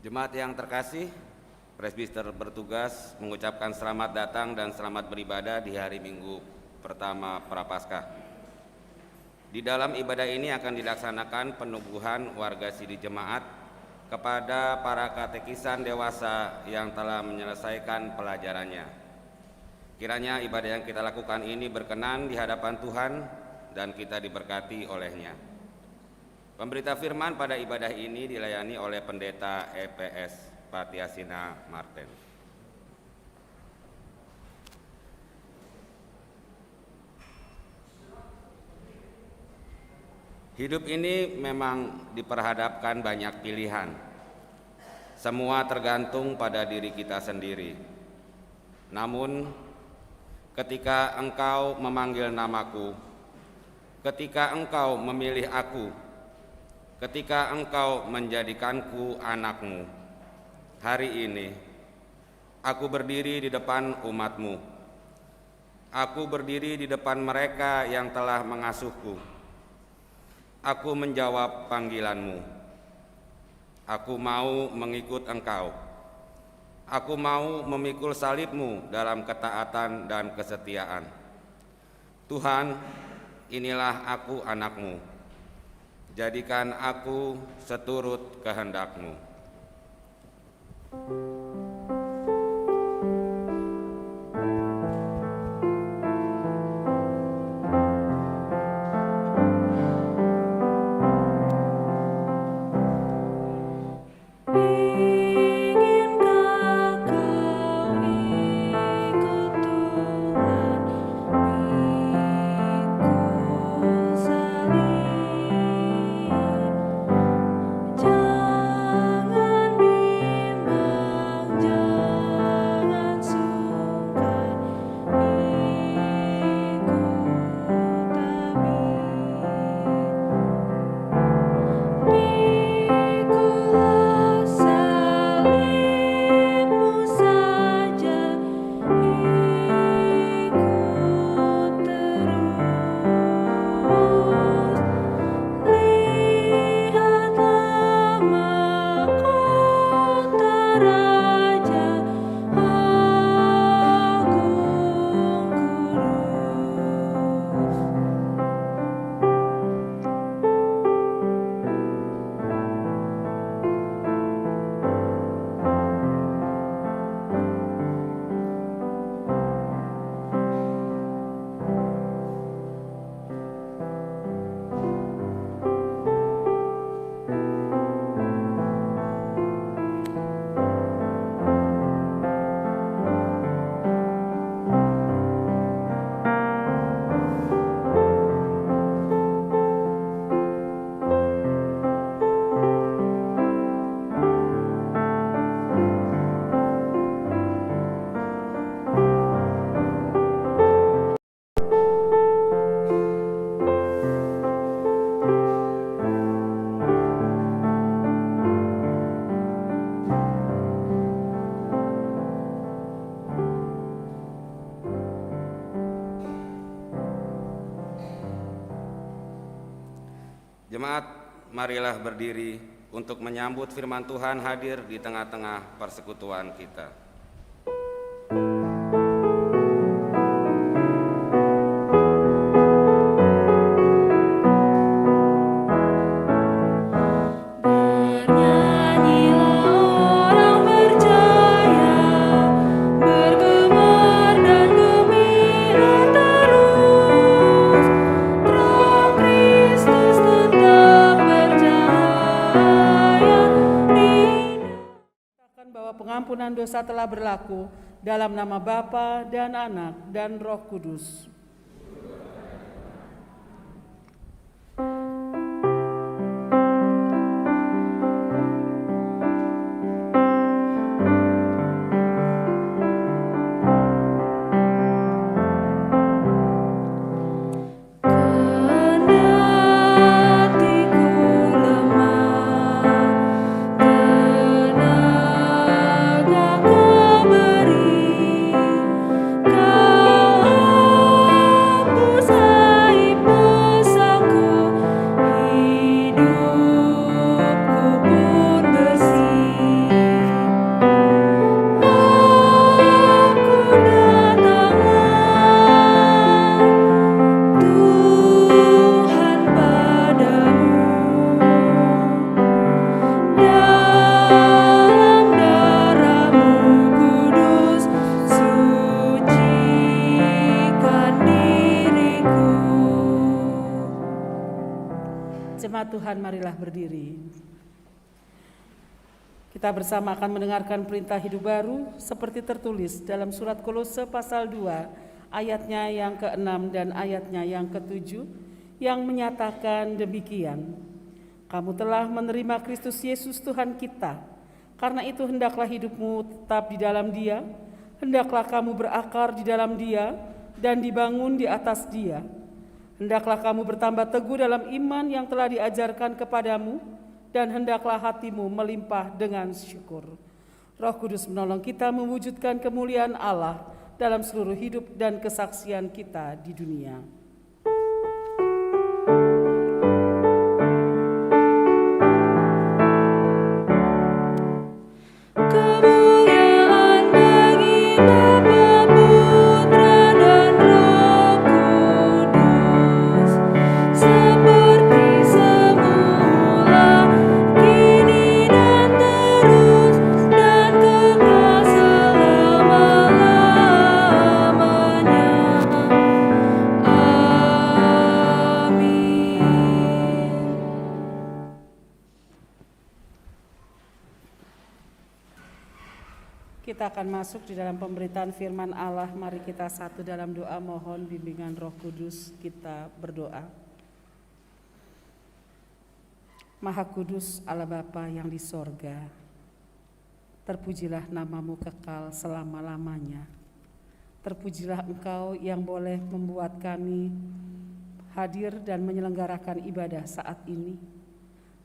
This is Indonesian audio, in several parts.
Jemaat yang terkasih, presbiter bertugas mengucapkan selamat datang dan selamat beribadah di hari Minggu pertama Prapaskah. Di dalam ibadah ini akan dilaksanakan penubuhan warga sidi jemaat kepada para katekisan dewasa yang telah menyelesaikan pelajarannya. Kiranya ibadah yang kita lakukan ini berkenan di hadapan Tuhan dan kita diberkati olehnya. Pemberita firman pada ibadah ini dilayani oleh Pendeta EPS Patiasina Martin. Hidup ini memang diperhadapkan banyak pilihan. Semua tergantung pada diri kita sendiri. Namun, ketika engkau memanggil namaku, ketika engkau memilih aku, ketika engkau menjadikanku anakmu, hari ini aku berdiri di depan umatmu. Aku berdiri di depan mereka yang telah mengasuhku. Aku menjawab panggilanmu. Aku mau mengikut engkau. Aku mau memikul salibmu dalam ketaatan dan kesetiaan. Tuhan, inilah aku anakmu. Jadikan aku seturut kehendak-Mu. Jemaat, marilah berdiri untuk menyambut firman Tuhan hadir di tengah-tengah persekutuan kita. Pengampunan dosa telah berlaku dalam nama Bapa dan Anak dan Roh Kudus. Kau Tuhan, marilah berdiri. Kita bersama akan mendengarkan perintah hidup baru seperti tertulis dalam surat Kolose pasal 2 ayatnya yang ke-6 dan ayatnya yang ke-7 yang menyatakan demikian. Kamu telah menerima Kristus Yesus Tuhan kita, karena itu hendaklah hidupmu tetap di dalam Dia, hendaklah kamu berakar di dalam Dia dan dibangun di atas Dia. Hendaklah kamu bertambah teguh dalam iman yang telah diajarkan kepadamu, dan hendaklah hatimu melimpah dengan syukur. Roh Kudus menolong kita mewujudkan kemuliaan Allah dalam seluruh hidup dan kesaksian kita di dunia. Kita akan masuk di dalam pemberitaan firman Allah. Mari kita satu dalam doa mohon bimbingan Roh Kudus. Kita berdoa. Maha Kudus Allah Bapa yang di sorga, terpujilah namamu kekal selama-lamanya. Terpujilah Engkau yang boleh membuat kami hadir dan menyelenggarakan ibadah saat ini.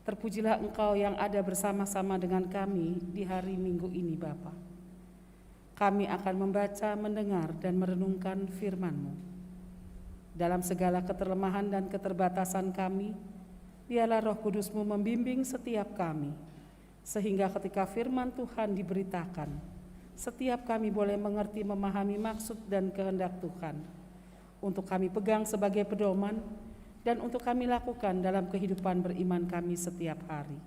Terpujilah Engkau yang ada bersama-sama dengan kami di hari Minggu ini Bapa. Kami akan membaca, mendengar, dan merenungkan firman-Mu. Dalam segala keterlemahan dan keterbatasan kami, biarlah Roh Kudus-Mu membimbing setiap kami, sehingga ketika firman Tuhan diberitakan, setiap kami boleh mengerti, memahami maksud dan kehendak Tuhan, untuk kami pegang sebagai pedoman, dan untuk kami lakukan dalam kehidupan beriman kami setiap hari.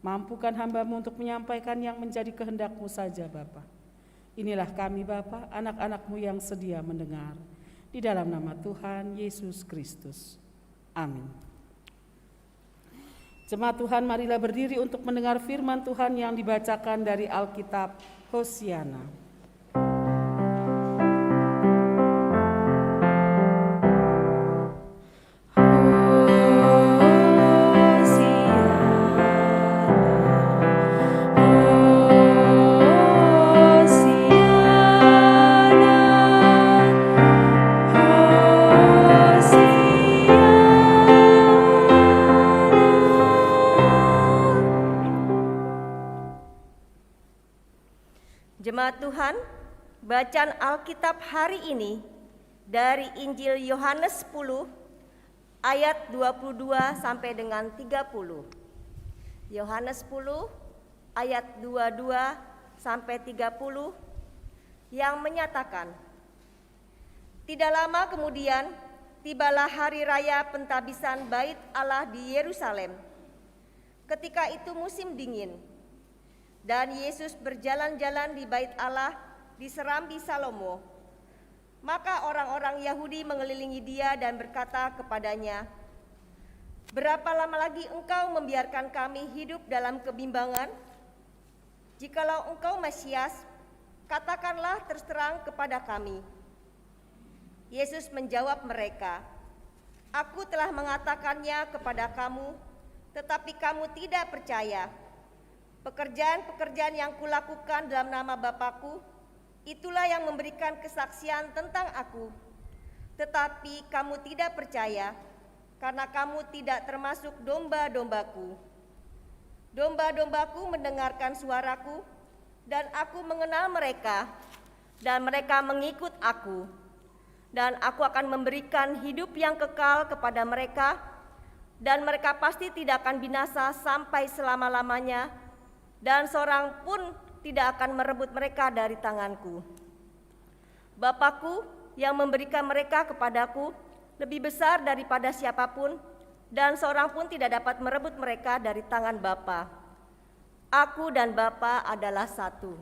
Mampukan hamba-Mu untuk menyampaikan yang menjadi kehendak-Mu saja Bapa. Inilah kami Bapa, anak-anak-Mu yang sedia mendengar. Di dalam nama Tuhan Yesus Kristus. Amin. Jemaat Tuhan, marilah berdiri untuk mendengar firman Tuhan yang dibacakan dari Alkitab Hosiana. Jemaat Tuhan, bacaan Alkitab hari ini dari Injil Yohanes 10 ayat 22 sampai dengan 30. Yohanes 10 ayat 22 sampai 30 yang menyatakan, tidak lama kemudian tibalah hari raya pentabisan Bait Allah di Yerusalem. Ketika itu musim dingin, dan Yesus berjalan-jalan di Bait Allah di Serambi Salomo. Maka orang-orang Yahudi mengelilingi Dia dan berkata kepadanya, berapa lama lagi Engkau membiarkan kami hidup dalam kebimbangan? Jikalau Engkau Mesias, katakanlah terus terang kepada kami. Yesus menjawab mereka, Aku telah mengatakannya kepada kamu, tetapi kamu tidak percaya. Pekerjaan-pekerjaan yang kulakukan dalam nama Bapa-Ku, itulah yang memberikan kesaksian tentang Aku. Tetapi kamu tidak percaya, karena kamu tidak termasuk domba-domba-Ku. Domba-domba-Ku mendengarkan suara-Ku, dan Aku mengenal mereka, dan mereka mengikut Aku. Dan Aku akan memberikan hidup yang kekal kepada mereka, dan mereka pasti tidak akan binasa sampai selama-lamanya, dan seorang pun tidak akan merebut mereka dari tanganku. Bapa-Ku yang memberikan mereka kepadaku lebih besar daripada siapapun, dan seorang pun tidak dapat merebut mereka dari tangan Bapa. Aku dan Bapa adalah satu.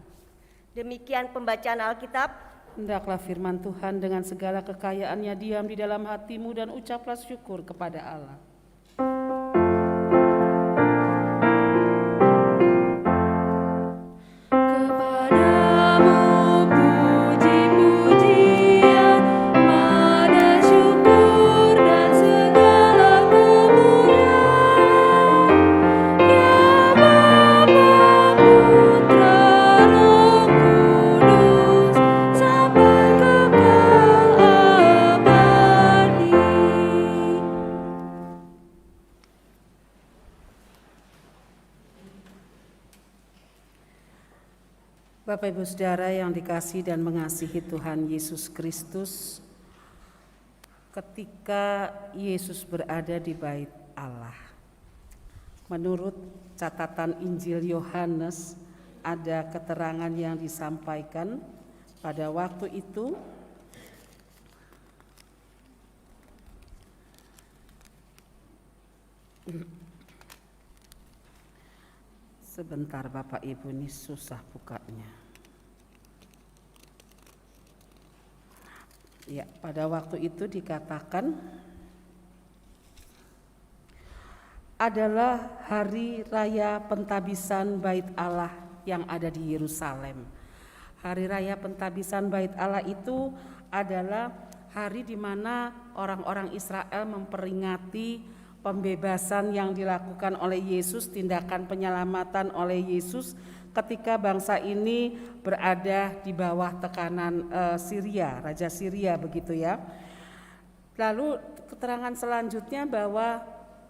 Demikian pembacaan Alkitab. Hendaklah firman Tuhan dengan segala kekayaannya diam di dalam hatimu dan ucaplah syukur kepada Allah. Bapak Ibu Saudara yang dikasihi dan mengasihi Tuhan Yesus Kristus, ketika Yesus berada di bait Allah, menurut catatan Injil Yohanes ada keterangan yang disampaikan pada waktu itu sebentar Bapak Ibu, ini susah bukanya. Ya, pada waktu itu dikatakan adalah hari raya pentabisan bait Allah yang ada di Yerusalem. Hari raya pentabisan bait Allah itu adalah hari di mana orang-orang Israel memperingati pembebasan yang dilakukan oleh Yesus, tindakan penyelamatan oleh Yesus ketika bangsa ini berada di bawah tekanan Syria, Raja Syria begitu ya. Lalu keterangan selanjutnya bahwa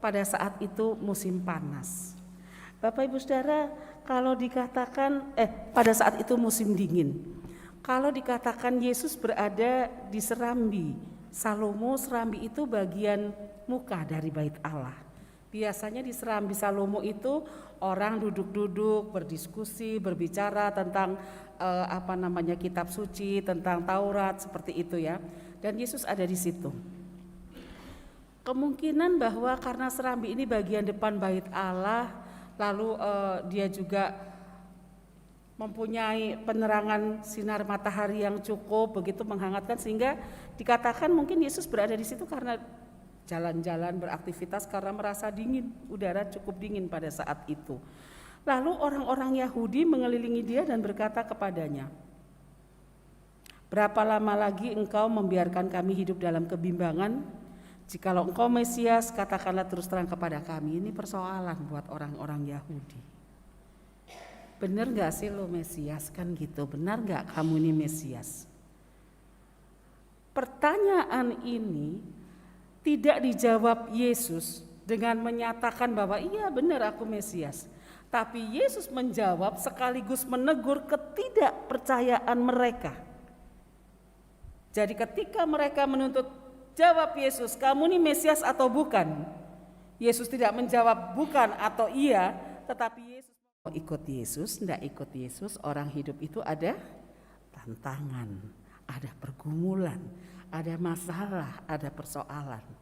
pada saat itu musim panas. Bapak Ibu Saudara, kalau dikatakan pada saat itu musim dingin. Kalau dikatakan Yesus berada di Serambi Salomo, Serambi itu bagian muka dari bait Allah. Biasanya di Serambi Salomo itu orang duduk-duduk, berdiskusi, berbicara tentang kitab suci, tentang Taurat seperti itu ya. Dan Yesus ada di situ. Kemungkinan bahwa karena Serambi ini bagian depan bait Allah, lalu dia juga mempunyai penerangan sinar matahari yang cukup begitu menghangatkan, sehingga dikatakan mungkin Yesus berada di situ karena jalan-jalan beraktivitas karena merasa dingin, udara cukup dingin pada saat itu. Lalu orang-orang Yahudi mengelilingi dia dan berkata kepadanya, "Berapa lama lagi engkau membiarkan kami hidup dalam kebimbangan? Jikalau engkau Mesias, katakanlah terus terang kepada kami." Ini persoalan buat orang-orang Yahudi. Benar gak sih lo Mesias? Kan gitu, benar gak kamu ini Mesias? Pertanyaan ini tidak dijawab Yesus dengan menyatakan bahwa iya benar aku Mesias. Tapi Yesus menjawab sekaligus menegur ketidakpercayaan mereka. Jadi ketika mereka menuntut jawab Yesus, kamu ini Mesias atau bukan? Yesus tidak menjawab bukan atau iya, tetapi Yesus mau ikut Yesus, tidak ikut Yesus. Orang hidup itu ada tantangan, ada pergumulan, ada masalah, ada persoalan.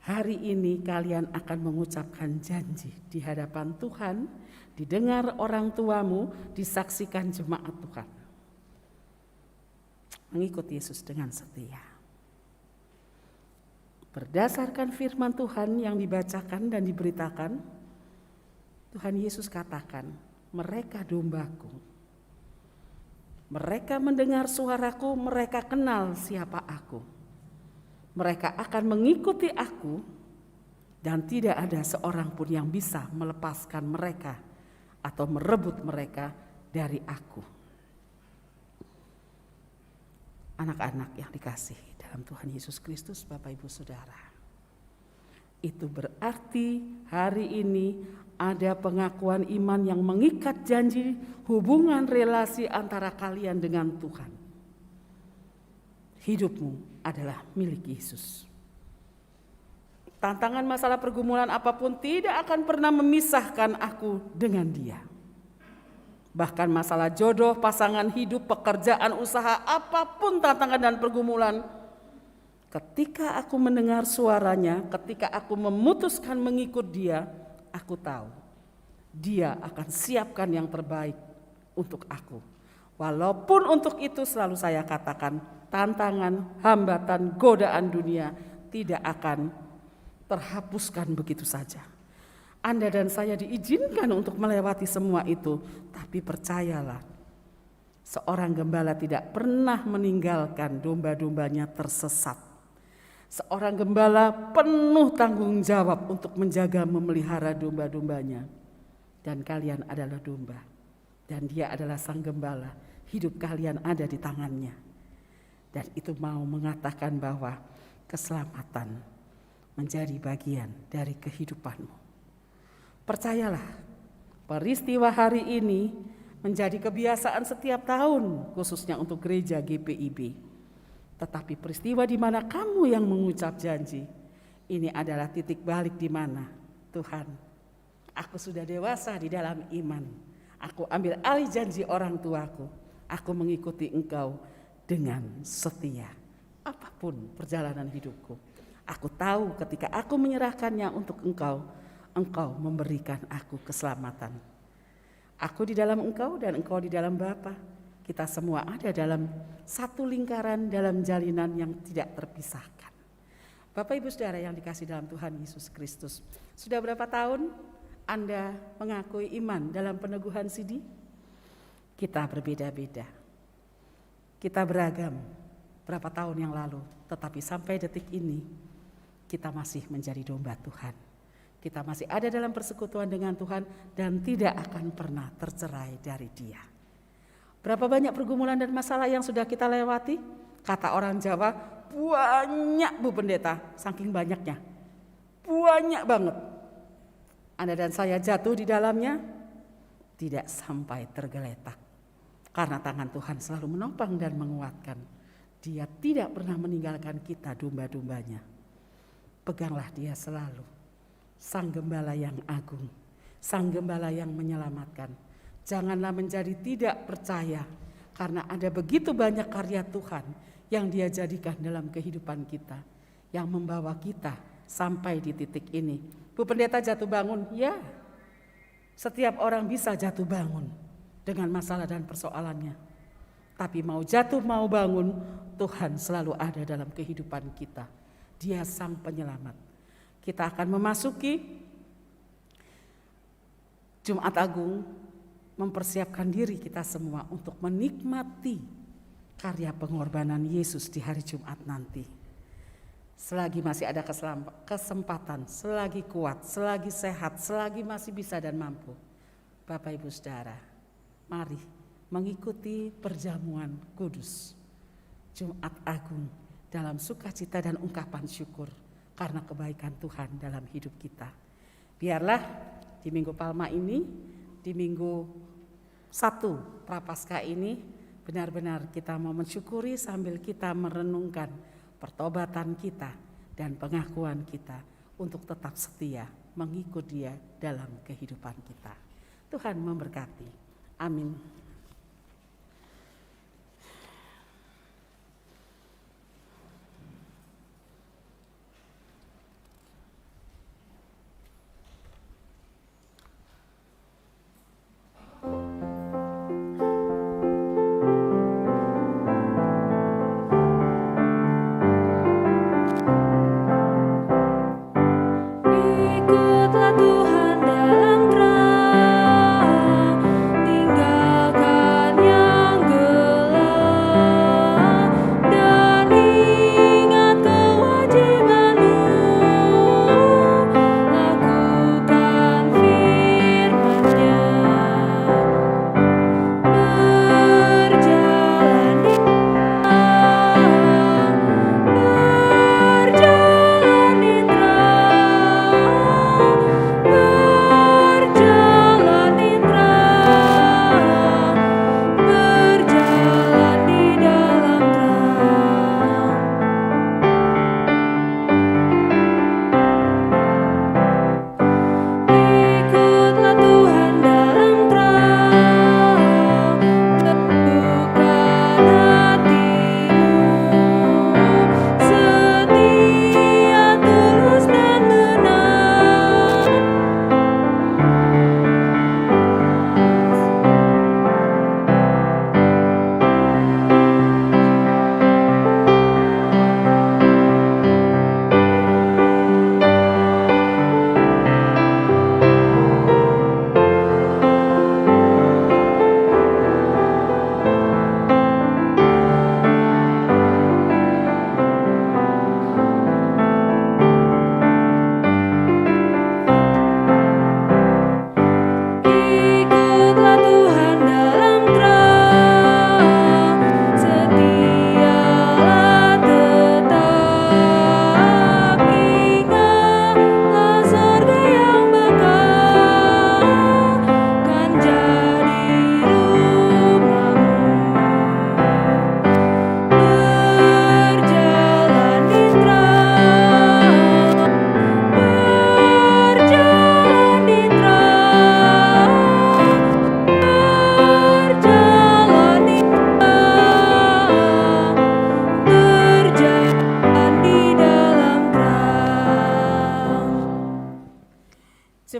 Hari ini kalian akan mengucapkan janji di hadapan Tuhan, didengar orang tuamu, disaksikan jemaat Tuhan. Mengikut Yesus dengan setia. Berdasarkan firman Tuhan yang dibacakan dan diberitakan, Tuhan Yesus katakan, mereka dombaku. Mereka mendengar suaraku, mereka kenal siapa aku. Mereka akan mengikuti aku dan tidak ada seorang pun yang bisa melepaskan mereka atau merebut mereka dari aku. Anak-anak yang dikasihi dalam Tuhan Yesus Kristus, Bapak Ibu Saudara. Itu berarti hari ini ada pengakuan iman yang mengikat janji hubungan relasi antara kalian dengan Tuhan. Hidupmu adalah milik Yesus. Tantangan masalah pergumulan apapun tidak akan pernah memisahkan aku dengan dia. Bahkan masalah jodoh, pasangan hidup, pekerjaan, usaha, apapun tantangan dan pergumulan, ketika aku mendengar suaranya, ketika aku memutuskan mengikut dia, aku tahu dia akan siapkan yang terbaik untuk aku. Walaupun untuk itu selalu saya katakan, tantangan, hambatan, godaan dunia tidak akan terhapuskan begitu saja. Anda dan saya diizinkan untuk melewati semua itu, tapi percayalah, seorang gembala tidak pernah meninggalkan domba-dombanya tersesat. Seorang gembala penuh tanggung jawab untuk menjaga memelihara domba-dombanya. Dan kalian adalah domba, dan dia adalah sang gembala. Hidup kalian ada di tangannya. Dan itu mau mengatakan bahwa keselamatan menjadi bagian dari kehidupanmu. Percayalah, peristiwa hari ini menjadi kebiasaan setiap tahun, khususnya untuk gereja GPIB. Tetapi peristiwa di mana kamu yang mengucap janji, ini adalah titik balik di mana, Tuhan, aku sudah dewasa di dalam iman. Aku ambil alih janji orang tuaku. Aku mengikuti Engkau dengan setia. Apapun perjalanan hidupku, aku tahu ketika aku menyerahkannya untuk Engkau, Engkau memberikan aku keselamatan. Aku di dalam Engkau dan Engkau di dalam Bapa. Kita semua ada dalam satu lingkaran, dalam jalinan yang tidak terpisahkan. Bapak Ibu Saudara yang dikasihi dalam Tuhan Yesus Kristus, sudah berapa tahun Anda mengakui iman dalam peneguhan sidi? Kita berbeda-beda, kita beragam berapa tahun yang lalu, tetapi sampai detik ini kita masih menjadi domba Tuhan. Kita masih ada dalam persekutuan dengan Tuhan dan tidak akan pernah tercerai dari Dia. Berapa banyak pergumulan dan masalah yang sudah kita lewati? Kata orang Jawa, banyak Bu Pendeta, saking banyaknya. Banyak banget. Anda dan saya jatuh di dalamnya, tidak sampai tergeletak. Karena tangan Tuhan selalu menopang dan menguatkan. Dia tidak pernah meninggalkan kita domba-dombanya. Peganglah Dia selalu. Sang Gembala yang agung, Sang Gembala yang menyelamatkan. Janganlah menjadi tidak percaya, karena ada begitu banyak karya Tuhan yang Dia jadikan dalam kehidupan kita, yang membawa kita sampai di titik ini. Bu Pendeta jatuh bangun, ya. Setiap orang bisa jatuh bangun dengan masalah dan persoalannya. Tapi mau jatuh mau bangun, Tuhan selalu ada dalam kehidupan kita. Dia Sang Penyelamat. Kita akan memasuki Jumat Agung, mempersiapkan diri kita semua untuk menikmati karya pengorbanan Yesus di hari Jumat nanti. Selagi masih ada kesempatan, selagi kuat, selagi sehat, selagi masih bisa dan mampu, Bapak Ibu Saudara, mari mengikuti perjamuan kudus Jumat Agung dalam sukacita dan ungkapan syukur karena kebaikan Tuhan dalam hidup kita. Biarlah di Minggu Palma ini, di Minggu 1 Prapaskah ini, benar-benar kita mau mensyukuri sambil kita merenungkan pertobatan kita dan pengakuan kita untuk tetap setia mengikut Dia dalam kehidupan kita. Tuhan memberkati. Amin. Ikutlah Tuhan dalam terang, tinggalkan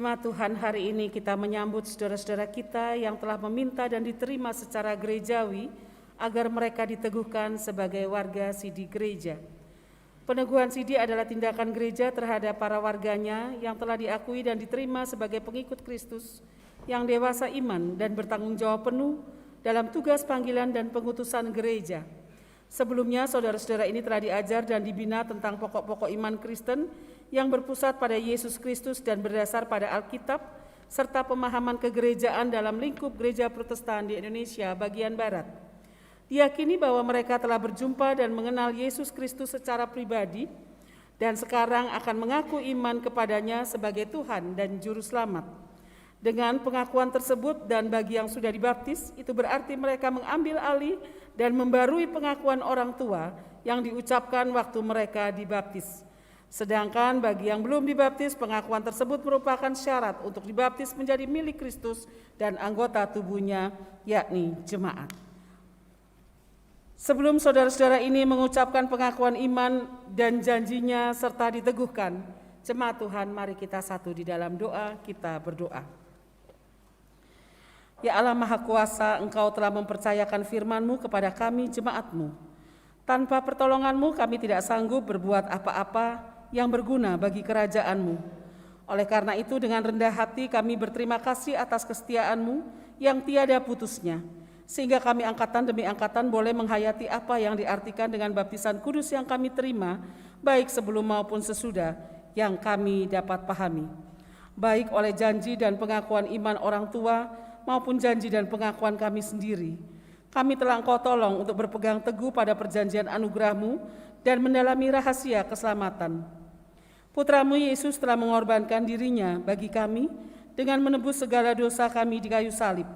Jemaat Tuhan, hari ini kita menyambut saudara-saudara kita yang telah meminta dan diterima secara gerejawi agar mereka diteguhkan sebagai warga sidi gereja. Peneguhan sidi adalah tindakan gereja terhadap para warganya yang telah diakui dan diterima sebagai pengikut Kristus, yang dewasa iman dan bertanggung jawab penuh dalam tugas panggilan dan pengutusan gereja. Sebelumnya, saudara-saudara ini telah diajar dan dibina tentang pokok-pokok iman Kristen yang berpusat pada Yesus Kristus dan berdasar pada Alkitab, serta pemahaman kegerejaan dalam lingkup gereja Protestan di Indonesia bagian Barat. Diyakini bahwa mereka telah berjumpa dan mengenal Yesus Kristus secara pribadi dan sekarang akan mengaku iman kepadanya sebagai Tuhan dan Juru Selamat. Dengan pengakuan tersebut dan bagi yang sudah dibaptis, itu berarti mereka mengambil alih dan membarui pengakuan orang tua yang diucapkan waktu mereka dibaptis. Sedangkan bagi yang belum dibaptis, pengakuan tersebut merupakan syarat untuk dibaptis menjadi milik Kristus dan anggota tubuhnya, yakni jemaat. Sebelum saudara-saudara ini mengucapkan pengakuan iman dan janjinya serta diteguhkan, jemaat Tuhan, mari kita satu di dalam doa, kita berdoa. Ya Allah Maha Kuasa, Engkau telah mempercayakan firman-Mu kepada kami jemaat-Mu. Tanpa pertolongan-Mu kami tidak sanggup berbuat apa-apa yang berguna bagi kerajaan-Mu. Oleh karena itu dengan rendah hati kami berterima kasih atas kesetiaan-Mu yang tiada putusnya, sehingga kami angkatan demi angkatan boleh menghayati apa yang diartikan dengan baptisan kudus yang kami terima, baik sebelum maupun sesudah, yang kami dapat pahami. Baik oleh janji dan pengakuan iman orang tua, maupun janji dan pengakuan kami sendiri. Kami telah Engkau tolong untuk berpegang teguh pada perjanjian anugerah-Mu dan mendalami rahasia keselamatan. Putra-Mu Yesus telah mengorbankan dirinya bagi kami dengan menebus segala dosa kami di kayu salib.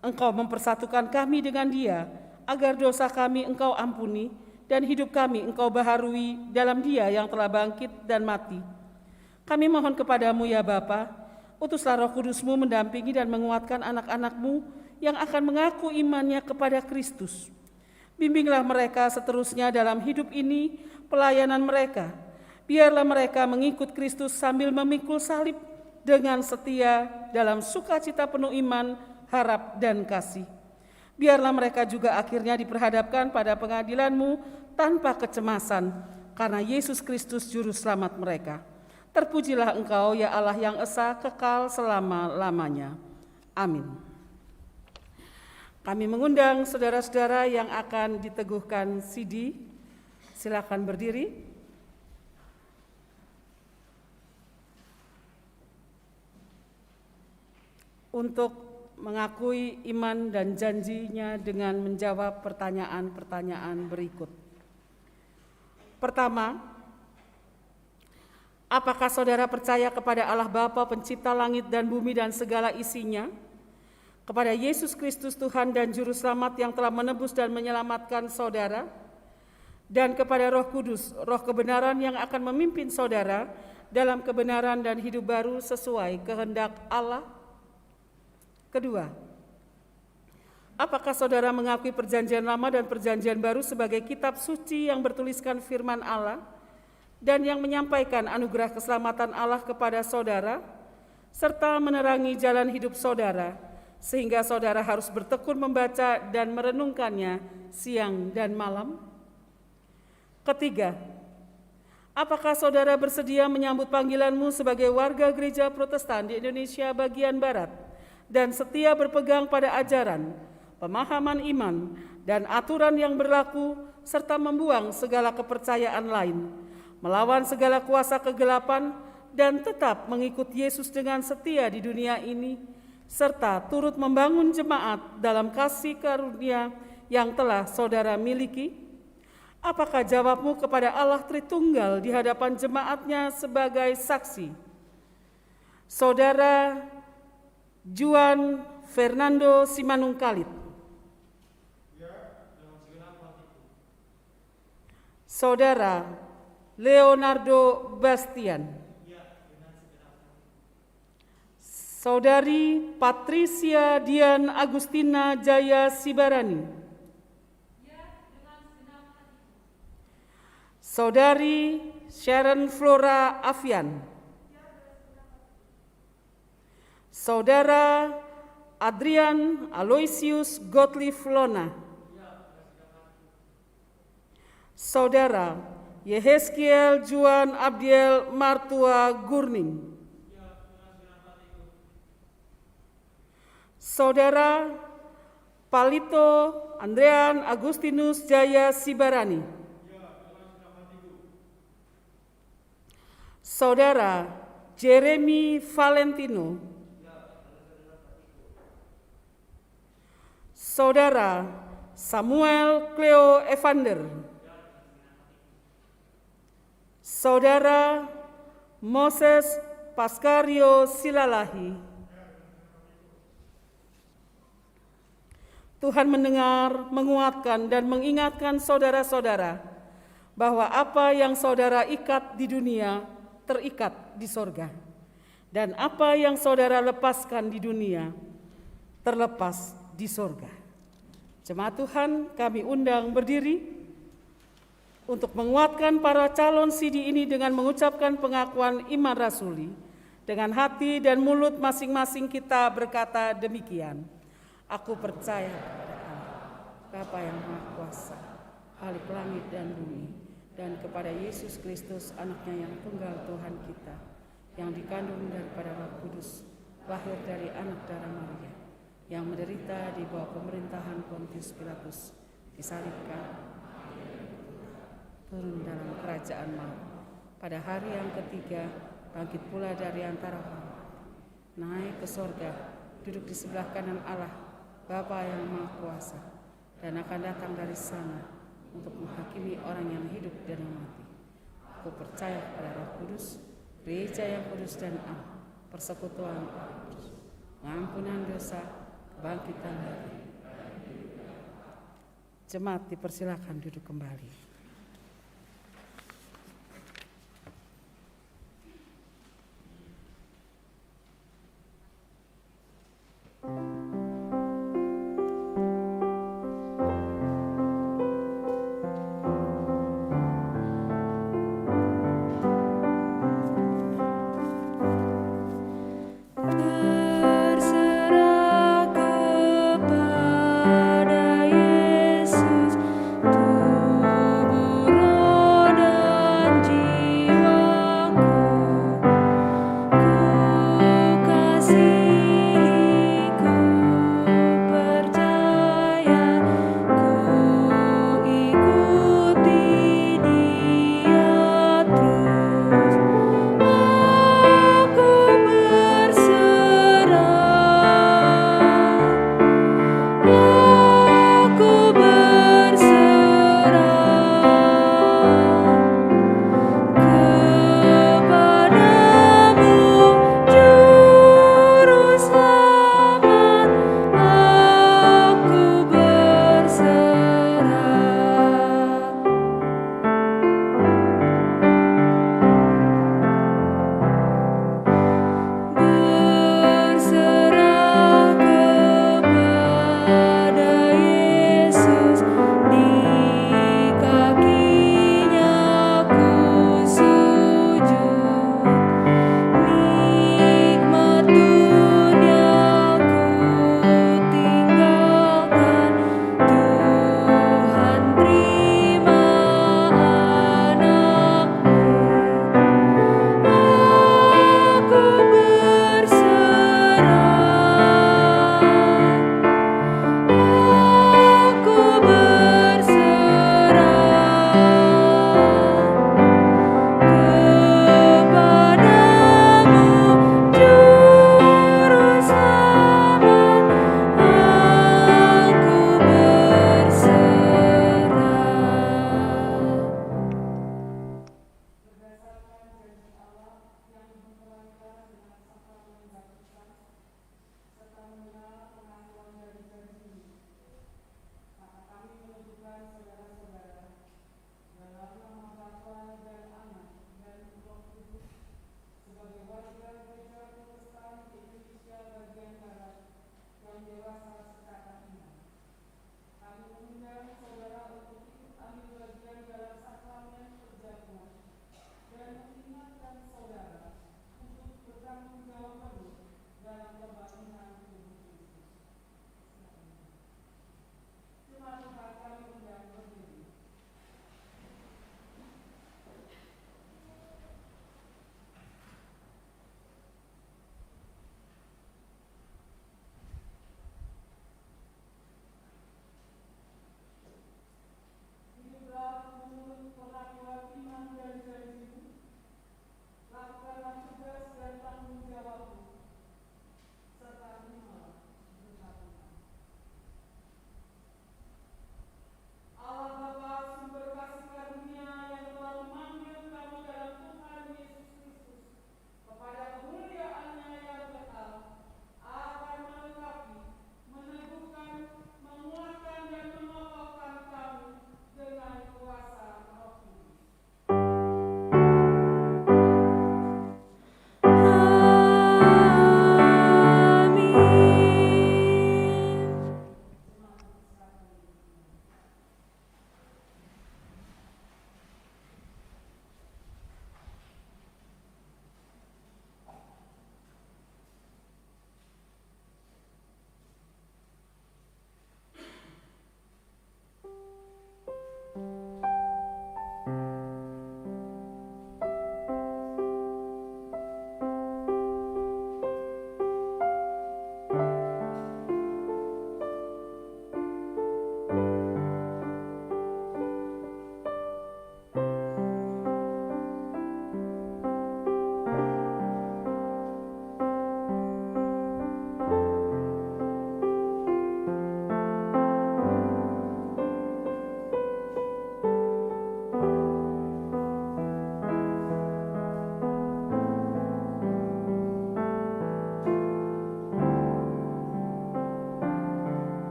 Engkau mempersatukan kami dengan Dia, agar dosa kami Engkau ampuni dan hidup kami Engkau baharui dalam Dia yang telah bangkit dan mati. Kami mohon kepada-Mu ya Bapa, utuslah Roh Kudus-Mu mendampingi dan menguatkan anak-anak-Mu yang akan mengaku imannya kepada Kristus. Bimbinglah mereka seterusnya dalam hidup ini, pelayanan mereka. Biarlah mereka mengikut Kristus sambil memikul salib dengan setia dalam sukacita penuh iman, harap, dan kasih. Biarlah mereka juga akhirnya diperhadapkan pada pengadilan-Mu tanpa kecemasan, karena Yesus Kristus Juru Selamat mereka. Terpujilah Engkau ya Allah yang esa kekal selama-lamanya. Amin. Kami mengundang saudara-saudara yang akan diteguhkan sidi. Silakan berdiri. Untuk mengakui iman dan janjinya dengan menjawab pertanyaan-pertanyaan berikut. Pertama, apakah saudara percaya kepada Allah Bapa pencipta langit dan bumi dan segala isinya, kepada Yesus Kristus Tuhan dan Juru Selamat yang telah menebus dan menyelamatkan saudara, dan kepada Roh Kudus, Roh kebenaran yang akan memimpin saudara dalam kebenaran dan hidup baru sesuai kehendak Allah? Kedua, apakah saudara mengakui perjanjian lama dan perjanjian baru sebagai kitab suci yang bertuliskan firman Allah dan yang menyampaikan anugerah keselamatan Allah kepada saudara, serta menerangi jalan hidup saudara, sehingga saudara harus bertekun membaca dan merenungkannya siang dan malam? Ketiga, apakah saudara bersedia menyambut panggilan-Mu sebagai warga gereja Protestan di Indonesia bagian Barat dan setia berpegang pada ajaran, pemahaman iman, dan aturan yang berlaku, serta membuang segala kepercayaan lain, melawan segala kuasa kegelapan, dan tetap mengikut Yesus dengan setia di dunia ini, serta turut membangun jemaat dalam kasih karunia yang telah saudara miliki? Apakah jawabmu kepada Allah Tritunggal di hadapan jemaatnya sebagai saksi? Saudara Juan Fernando Simanungkalit. Saudara Leonardo Bastian. Saudari Patricia Dian Agustina Jaya Sibarani. Saudari Sharon Flora Afian. Saudara Adrian Aloysius Gottlieb Lona, Saudara Yehezkiel Juan Abdiel Martua Gurning, Saudara Palito Andrean Agustinus Jaya Sibarani, Saudara Jeremy Valentino, Saudara Samuel Cleo Evander, Saudara Moses Paskario Silalahi. Tuhan mendengar, menguatkan, dan mengingatkan saudara-saudara bahwa apa yang saudara ikat di dunia terikat di sorga, dan apa yang saudara lepaskan di dunia terlepas di sorga. Jemaat Tuhan, kami undang berdiri untuk menguatkan para calon CD ini dengan mengucapkan pengakuan iman rasuli. Dengan hati dan mulut masing-masing kita berkata demikian: Aku percaya kepada Allah, Bapa yang Maha Kuasa, Khalik langit dan bumi, dan kepada Yesus Kristus, anaknya yang tunggal Tuhan kita, yang dikandung daripada Roh Kudus, lahir dari anak darah Maria, yang menderita di bawah pemerintahan Pontius Pilatus, disalibkan, turun dalam kerajaan maut, pada hari yang ketiga bangkit pula dari antara orang, naik ke sorga, duduk di sebelah kanan Allah, Bapa yang Maha Kuasa, dan akan datang dari sana untuk menghakimi orang yang hidup dan yang mati. Aku percaya pada Roh Kudus, gereja yang kudus dan am, persekutuan Roh Kudus, pengampunan dosa, kebangkitan dari. Jemaat dipersilakan duduk kembali. Terserah kepada Yesus, tubuh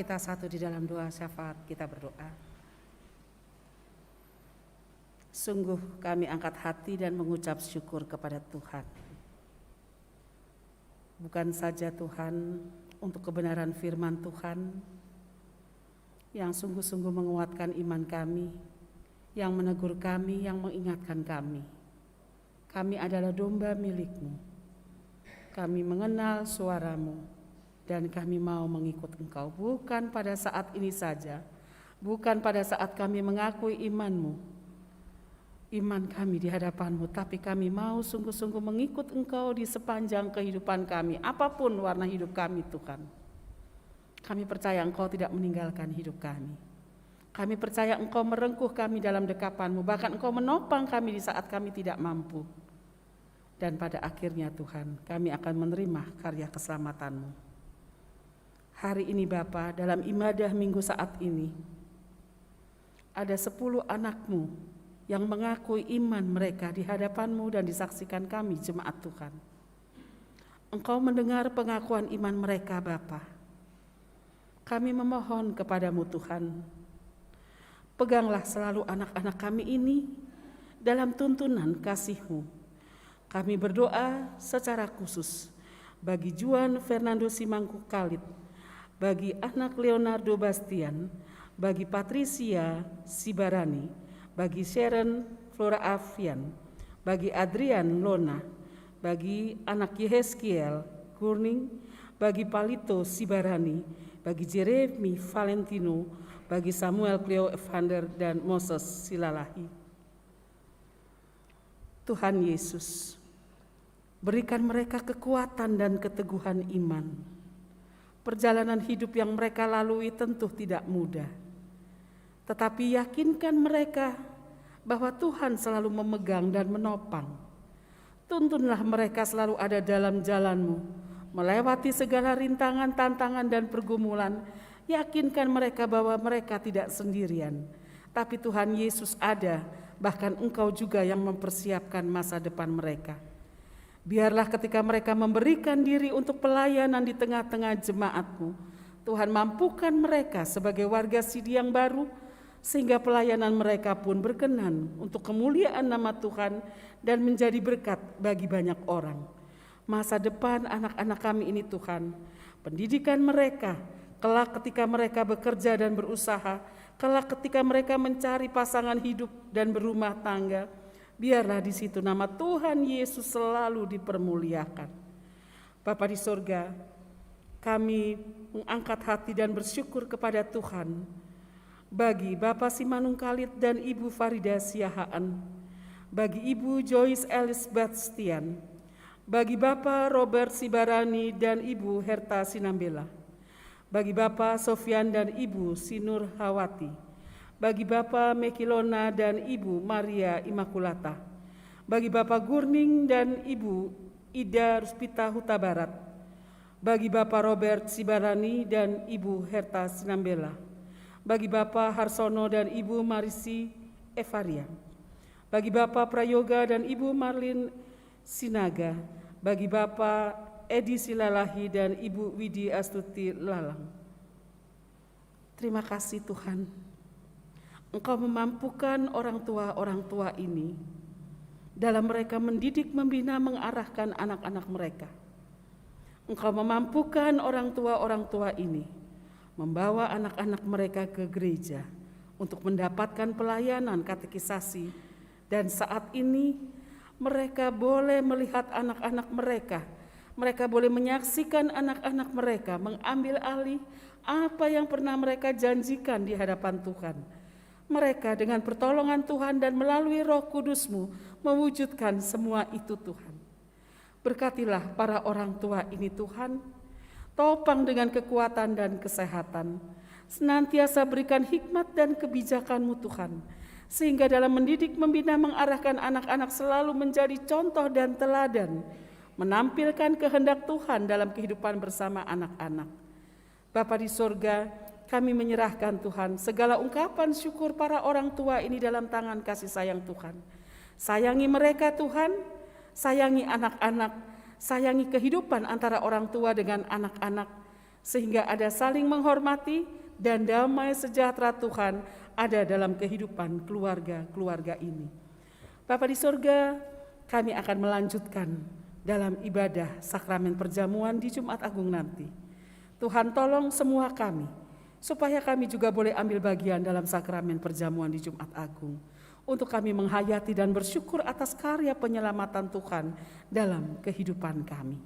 kita satu di dalam doa syafaat, kita berdoa. Sungguh kami angkat hati dan mengucap syukur kepada Tuhan. Bukan saja Tuhan untuk kebenaran firman Tuhan yang sungguh-sungguh menguatkan iman kami, yang menegur kami, yang mengingatkan kami. Kami adalah domba milik-Mu. Kami mengenal suara-Mu dan kami mau mengikut Engkau. Bukan pada saat ini saja, bukan pada saat kami mengakui iman-Mu, iman kami di hadapan-Mu, tapi kami mau sungguh-sungguh mengikut Engkau di sepanjang kehidupan kami, apapun warna hidup kami Tuhan. Kami percaya Engkau tidak meninggalkan hidup kami. Kami percaya Engkau merengkuh kami dalam dekapan-Mu, bahkan Engkau menopang kami di saat kami tidak mampu. Dan pada akhirnya Tuhan, kami akan menerima karya keselamatan-Mu. Hari ini Bapa, dalam ibadah minggu saat ini, ada 10 anak-Mu yang mengakui iman mereka di hadapan-Mu dan disaksikan kami jemaat Tuhan. Engkau mendengar pengakuan iman mereka Bapa. Kami memohon kepadamu Tuhan, peganglah selalu anak-anak kami ini dalam tuntunan kasih-Mu. Kami berdoa secara khusus bagi Juan Fernando Simangku Khalid, bagi anak Leonardo Bastian, bagi Patricia Sibarani, bagi Sharon Flora Avian, bagi Adrian Lona, bagi anak Yehezkiel Kurning, bagi Palito Sibarani, bagi Jeremy Valentino, bagi Samuel Cleo Evander dan Moses Silalahi. Tuhan Yesus, berikan mereka kekuatan dan keteguhan iman. Perjalanan hidup yang mereka lalui tentu tidak mudah, tetapi yakinkan mereka bahwa Tuhan selalu memegang dan menopang. Tuntunlah mereka selalu ada dalam jalan-Mu, melewati segala rintangan, tantangan, dan pergumulan. Yakinkan mereka bahwa mereka tidak sendirian, tapi Tuhan Yesus ada, bahkan Engkau juga yang mempersiapkan masa depan mereka. Biarlah ketika mereka memberikan diri untuk pelayanan di tengah-tengah jemaat-Mu, Tuhan mampukan mereka sebagai warga Sidi yang baru, sehingga pelayanan mereka pun berkenan untuk kemuliaan nama Tuhan dan menjadi berkat bagi banyak orang. Masa depan anak-anak kami ini Tuhan, pendidikan mereka, kelak ketika mereka bekerja dan berusaha, kelak ketika mereka mencari pasangan hidup dan berumah tangga, biarlah di situ nama Tuhan Yesus selalu dipermuliakan. Bapa di sorga, kami mengangkat hati dan bersyukur kepada Tuhan bagi Bapak Simanung Khalid dan Ibu Farida Siahaan, bagi Ibu Joyce Elis Bastian, bagi Bapak Robert Sibarani dan Ibu Herta Sinambela, bagi Bapak Sofian dan Ibu Sinur Hawati, bagi Bapak Mekilona dan Ibu Maria Imakulata, bagi Bapak Gurning dan Ibu Ida Ruspita Huta Barat, bagi Bapak Robert Sibarani dan Ibu Herta Sinambela, bagi Bapak Harsono dan Ibu Marisi Evaria, bagi Bapak Prayoga dan Ibu Marlin Sinaga, bagi Bapak Edi Silalahi dan Ibu Widi Astuti Lalang. Terima kasih Tuhan, Engkau memampukan orang tua ini dalam mereka mendidik, membina, mengarahkan anak-anak mereka. Engkau memampukan orang tua ini membawa anak-anak mereka ke gereja untuk mendapatkan pelayanan katekisasi, dan saat ini mereka boleh melihat anak-anak mereka boleh menyaksikan anak-anak mereka mengambil alih apa yang pernah mereka janjikan di hadapan Tuhan. Mereka dengan pertolongan Tuhan dan melalui Roh Kudus-Mu mewujudkan semua itu Tuhan. Berkatilah para orang tua ini Tuhan, topang dengan kekuatan dan kesehatan, senantiasa berikan hikmat dan kebijakan-Mu Tuhan, sehingga dalam mendidik, membina, mengarahkan anak-anak selalu menjadi contoh dan teladan, menampilkan kehendak Tuhan dalam kehidupan bersama anak-anak. Bapa di sorga, kami menyerahkan Tuhan segala ungkapan syukur para orang tua ini dalam tangan kasih sayang Tuhan. Sayangi mereka Tuhan, sayangi anak-anak, sayangi kehidupan antara orang tua dengan anak-anak, sehingga ada saling menghormati dan damai sejahtera Tuhan ada dalam kehidupan keluarga-keluarga ini. Bapa di sorga, kami akan melanjutkan dalam ibadah sakramen perjamuan di Jumat Agung nanti. Tuhan tolong semua kami, supaya kami juga boleh ambil bagian dalam sakramen perjamuan di Jumat Agung, untuk kami menghayati dan bersyukur atas karya penyelamatan Tuhan dalam kehidupan kami.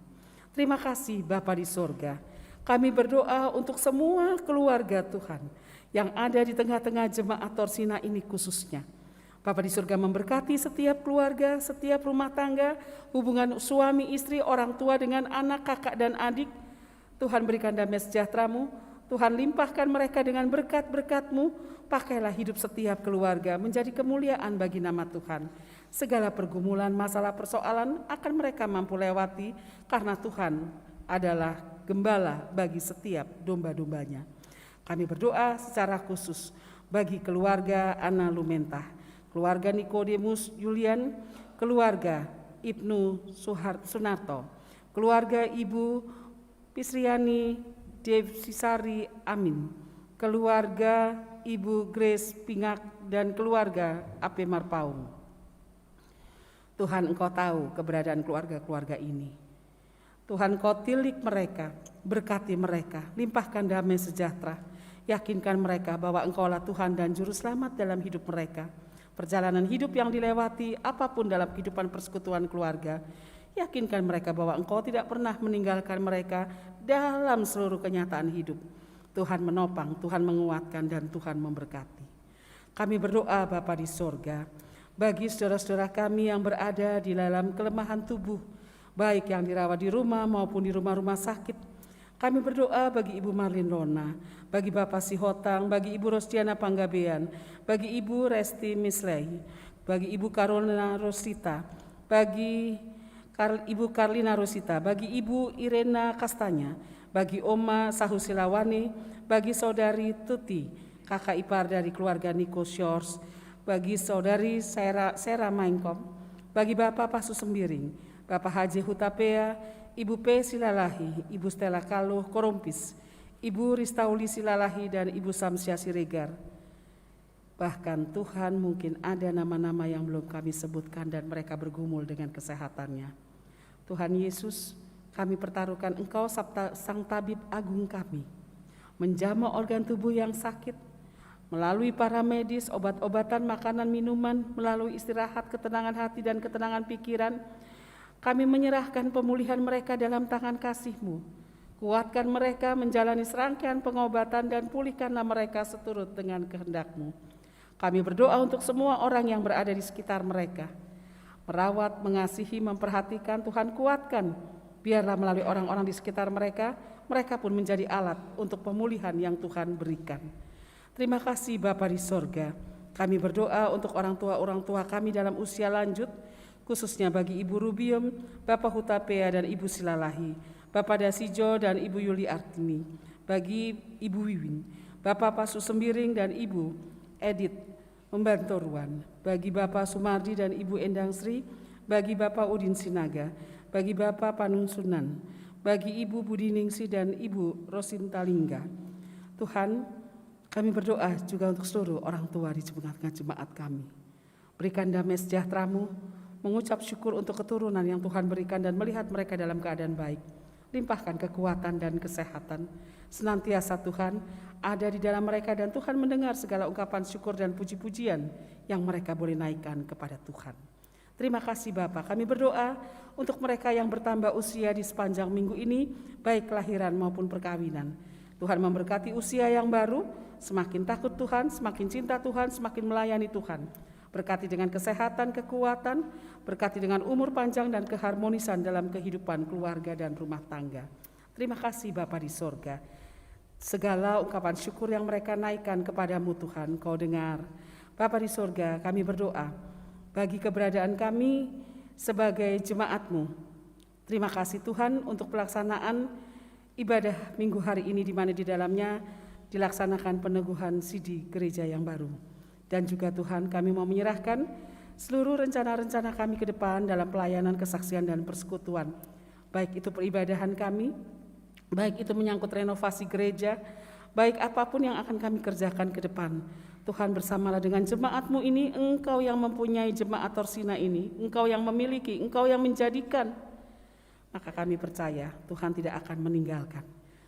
Terima kasih Bapa di sorga. Kami berdoa untuk semua keluarga Tuhan yang ada di tengah-tengah jemaat Torsina ini khususnya. Bapa di surga memberkati setiap keluarga, setiap rumah tangga, hubungan suami istri, orang tua dengan anak, kakak dan adik. Tuhan berikan damai sejahtera-Mu, Tuhan limpahkan mereka dengan berkat-berkat-Mu, pakailah hidup setiap keluarga menjadi kemuliaan bagi nama Tuhan. Segala pergumulan, masalah, persoalan akan mereka mampu lewati karena Tuhan adalah gembala bagi setiap domba-dombanya. Kami berdoa secara khusus bagi keluarga Ana Lumentah, keluarga Nikodemus Julian, keluarga Ibnu Sunarto, keluarga Ibu Pisriani Devsisari Amin, keluarga Ibu Grace Pingak dan keluarga Ape Marpaung. Tuhan, Engkau tahu keberadaan keluarga-keluarga ini. Tuhan, Engkau tilik mereka, berkati mereka, limpahkan damai sejahtera, yakinkan mereka bahwa Engkaulah Tuhan dan Juru Selamat dalam hidup mereka. Perjalanan hidup yang dilewati apapun dalam kehidupan persekutuan keluarga, yakinkan mereka bahwa Engkau tidak pernah meninggalkan mereka dalam seluruh kenyataan hidup. Tuhan menopang, Tuhan menguatkan, dan Tuhan memberkati. Kami berdoa Bapa di sorga, bagi saudara-saudara kami yang berada di dalam kelemahan tubuh, baik yang dirawat di rumah maupun di rumah-rumah sakit. Kami berdoa bagi Ibu Marlin Rona, bagi Bapak Sihotang, bagi Ibu Rostiana Panggabean, bagi Ibu Resti Misley, bagi Ibu Carolina Rosita, bagi Ibu Karlina Rosita, bagi Ibu Irena Kastanya, bagi Oma Sahusilawane, bagi Saudari Tuti, kakak ipar dari keluarga Niko Shores, bagi Saudari Sera Mainkom, bagi Bapak Pasu Sembiring, Bapak Haji Hutapea, Ibu P. Silalahi, Ibu Stella Kaluh Korompis, Ibu Ristauli Silalahi, dan Ibu Samsia Siregar. Bahkan Tuhan, mungkin ada nama-nama yang belum kami sebutkan dan mereka bergumul dengan kesehatannya. Tuhan Yesus, kami pertaruhkan Engkau Sang Tabib Agung kami, menjamah organ tubuh yang sakit, melalui para medis, obat-obatan, makanan, minuman, melalui istirahat, ketenangan hati dan ketenangan pikiran. Kami menyerahkan pemulihan mereka dalam tangan kasih-Mu. Kuatkan mereka menjalani serangkaian pengobatan dan pulihkanlah mereka seturut dengan kehendak-Mu. Kami berdoa untuk semua orang yang berada di sekitar mereka. Merawat, mengasihi, memperhatikan, Tuhan kuatkan. Biarlah melalui orang-orang di sekitar mereka, mereka pun menjadi alat untuk pemulihan yang Tuhan berikan. Terima kasih Bapa di sorga. Kami berdoa untuk orang tua kami dalam usia lanjut, khususnya bagi Ibu Rubium, Bapak Hutapea dan Ibu Silalahi, Bapak Dasijo dan Ibu Yuli Artini, bagi Ibu Wiwin, Bapak Pasu Sembiring dan Ibu Edith Membantoruan, bagi Bapak Sumardi dan Ibu Endang Sri, bagi Bapak Udin Sinaga, bagi Bapak Panungsunan, bagi Ibu Budiningsi dan Ibu Rosintalingga. Tuhan, kami berdoa juga untuk seluruh orang tua di tengah-tengah jemaat kami. Berikan damai sejahtera-Mu, mengucap syukur untuk keturunan yang Tuhan berikan dan melihat mereka dalam keadaan baik. Limpahkan kekuatan dan kesehatan. Senantiasa Tuhan ada di dalam mereka dan Tuhan mendengar segala ungkapan syukur dan puji-pujian yang mereka boleh naikkan kepada Tuhan. Terima kasih Bapa. Kami berdoa untuk mereka yang bertambah usia di sepanjang minggu ini, baik kelahiran maupun perkawinan. Tuhan memberkati usia yang baru, semakin takut Tuhan, semakin cinta Tuhan, semakin melayani Tuhan. Berkati dengan kesehatan, kekuatan, berkati dengan umur panjang dan keharmonisan dalam kehidupan keluarga dan rumah tangga. Terima kasih Bapa di sorga. Segala ungkapan syukur yang mereka naikkan kepadamu Tuhan, Kau dengar. Bapa di sorga, kami berdoa bagi keberadaan kami sebagai jemaat-Mu. Terima kasih Tuhan untuk pelaksanaan ibadah minggu hari ini di mana di dalamnya dilaksanakan peneguhan sidi gereja yang baru. Dan juga Tuhan, kami mau menyerahkan seluruh rencana-rencana kami ke depan dalam pelayanan, kesaksian, dan persekutuan. Baik itu peribadahan kami, baik itu menyangkut renovasi gereja, baik apapun yang akan kami kerjakan ke depan. Tuhan, bersamalah dengan jemaat-Mu ini, Engkau yang mempunyai jemaat Torsina ini, Engkau yang memiliki, Engkau yang menjadikan. Maka kami percaya Tuhan tidak akan meninggalkan.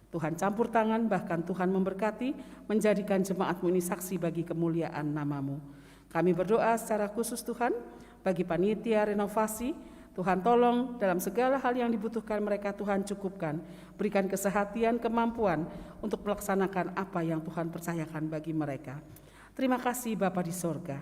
Tuhan campur tangan, bahkan Tuhan memberkati, menjadikan jemaat-Mu ini saksi bagi kemuliaan nama-Mu. Kami berdoa secara khusus Tuhan, bagi panitia renovasi, Tuhan tolong dalam segala hal yang dibutuhkan mereka, Tuhan cukupkan. Berikan kesehatan, kemampuan untuk melaksanakan apa yang Tuhan percayakan bagi mereka. Terima kasih Bapa di sorga.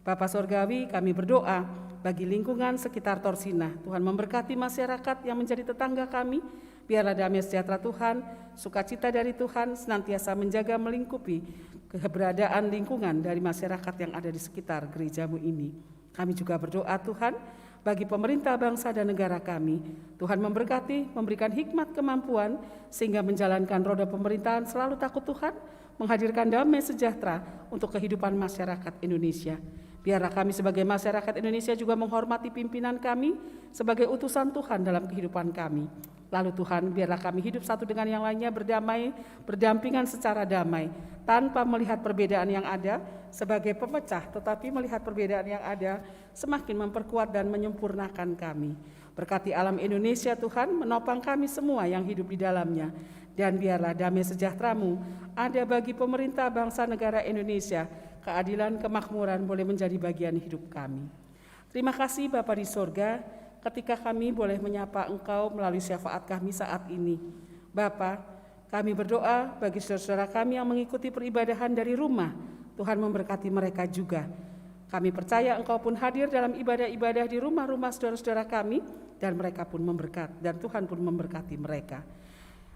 Bapa Sorgawi, kami berdoa bagi lingkungan sekitar Torsina. Tuhan memberkati masyarakat yang menjadi tetangga kami. Biarlah damai sejahtera Tuhan, sukacita dari Tuhan senantiasa menjaga melingkupi keberadaan lingkungan dari masyarakat yang ada di sekitar gereja-Mu ini. Kami juga berdoa Tuhan, bagi pemerintah bangsa dan negara kami, Tuhan memberkati, memberikan hikmat kemampuan, sehingga menjalankan roda pemerintahan selalu takut Tuhan, menghadirkan damai sejahtera untuk kehidupan masyarakat Indonesia. Biarlah kami sebagai masyarakat Indonesia juga menghormati pimpinan kami sebagai utusan Tuhan dalam kehidupan kami. Lalu Tuhan, biarlah kami hidup satu dengan yang lainnya berdamai, berdampingan secara damai, tanpa melihat perbedaan yang ada sebagai pemecah, tetapi melihat perbedaan yang ada semakin memperkuat dan menyempurnakan kami. Berkati alam Indonesia Tuhan, menopang kami semua yang hidup di dalamnya. Dan biarlah damai sejahtera-Mu ada bagi pemerintah bangsa negara Indonesia. Keadilan, kemakmuran boleh menjadi bagian hidup kami. Terima kasih Bapa di sorga, ketika kami boleh menyapa Engkau melalui syafaat kami saat ini. Bapa, kami berdoa bagi saudara-saudara kami yang mengikuti peribadahan dari rumah. Tuhan memberkati mereka juga. Kami percaya Engkau pun hadir dalam ibadah-ibadah di rumah-rumah saudara-saudara kami, dan mereka pun dan Tuhan pun memberkati mereka.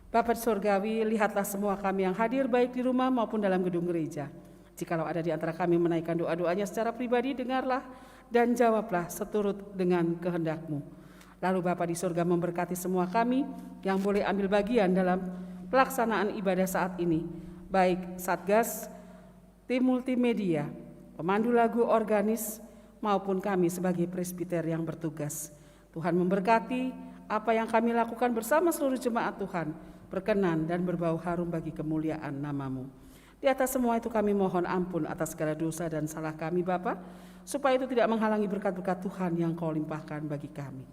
Bapa Surgawi, lihatlah semua kami yang hadir baik di rumah maupun dalam gedung gereja. Jikalau ada di antara kami menaikkan doa-doanya secara pribadi, dengarlah dan jawablah seturut dengan kehendak-Mu. Lalu Bapa di surga memberkati semua kami yang boleh ambil bagian dalam pelaksanaan ibadah saat ini, baik Satgas, tim multimedia, pemandu lagu organis, maupun kami sebagai presbiter yang bertugas. Tuhan memberkati apa yang kami lakukan bersama seluruh jemaat Tuhan, berkenan dan berbau harum bagi kemuliaan nama-Mu. Di atas semua itu kami mohon ampun atas segala dosa dan salah kami Bapa, supaya itu tidak menghalangi berkat-berkat Tuhan yang Kau limpahkan bagi kami.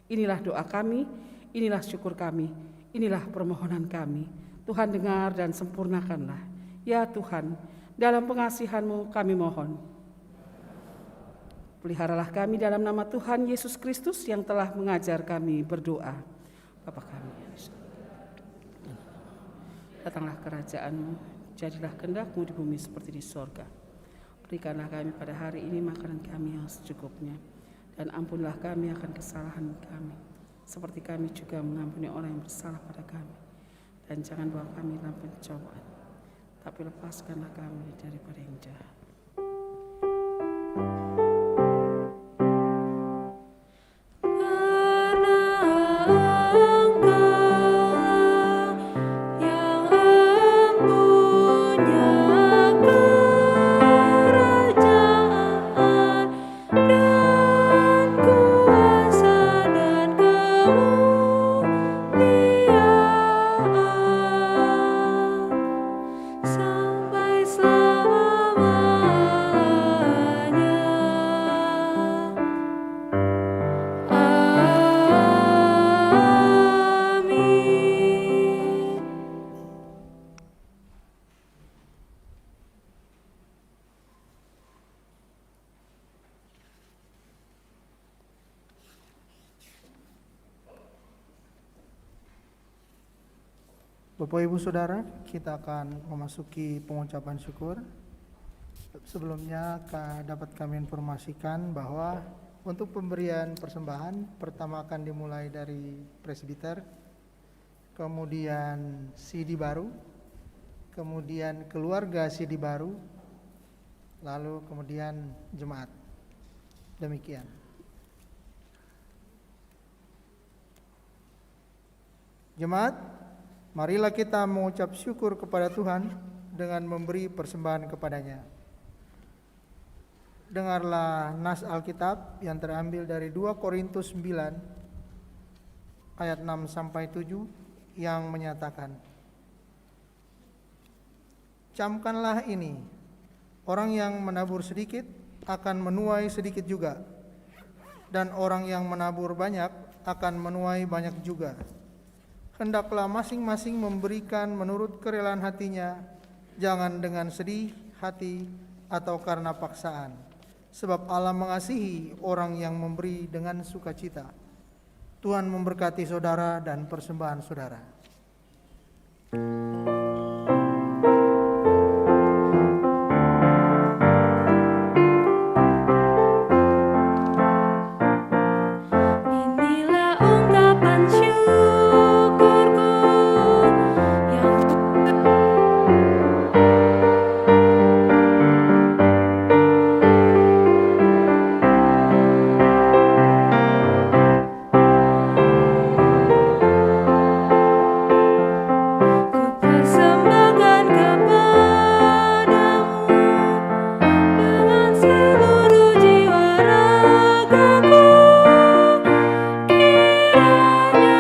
Inilah doa kami, inilah syukur kami, inilah permohonan kami. Tuhan dengar dan sempurnakanlah. Ya Tuhan, dalam pengasihan-Mu kami mohon. Peliharalah kami dalam nama Tuhan Yesus Kristus yang telah mengajar kami berdoa. Bapa kami, datanglah kerajaan-Mu, jadilah kehendak-Mu di bumi seperti di sorga. Berikanlah kami pada hari ini makanan kami yang secukupnya, dan ampunlah kami akan kesalahan kami, seperti kami juga mengampuni orang yang bersalah pada kami. Dan jangan bawa kami dalam pencobaan, tapi lepaskanlah kami daripada yang jahat. Bapak Ibu Saudara, kita akan memasuki pengucapan syukur. Sebelumnya dapat kami informasikan bahwa untuk pemberian persembahan pertama akan dimulai dari presbiter, kemudian CD baru, kemudian keluarga CD baru, lalu kemudian jemaat. Demikian. Jemaat, marilah kita mengucap syukur kepada Tuhan dengan memberi persembahan kepadanya. Dengarlah nas Alkitab yang terambil dari 2 Korintus 9 ayat 6 sampai 7 yang menyatakan, "Camkanlah ini, orang yang menabur sedikit akan menuai sedikit juga, dan orang yang menabur banyak akan menuai banyak juga. Hendaklah masing-masing memberikan menurut kerelaan hatinya, jangan dengan sedih hati atau karena paksaan, sebab Allah mengasihi orang yang memberi dengan sukacita." Tuhan memberkati saudara dan persembahan saudara. Inilah ungkapan syukurku yang ku persembahkan kepadamu dengan seluruh jiwa ragaku. Kiranya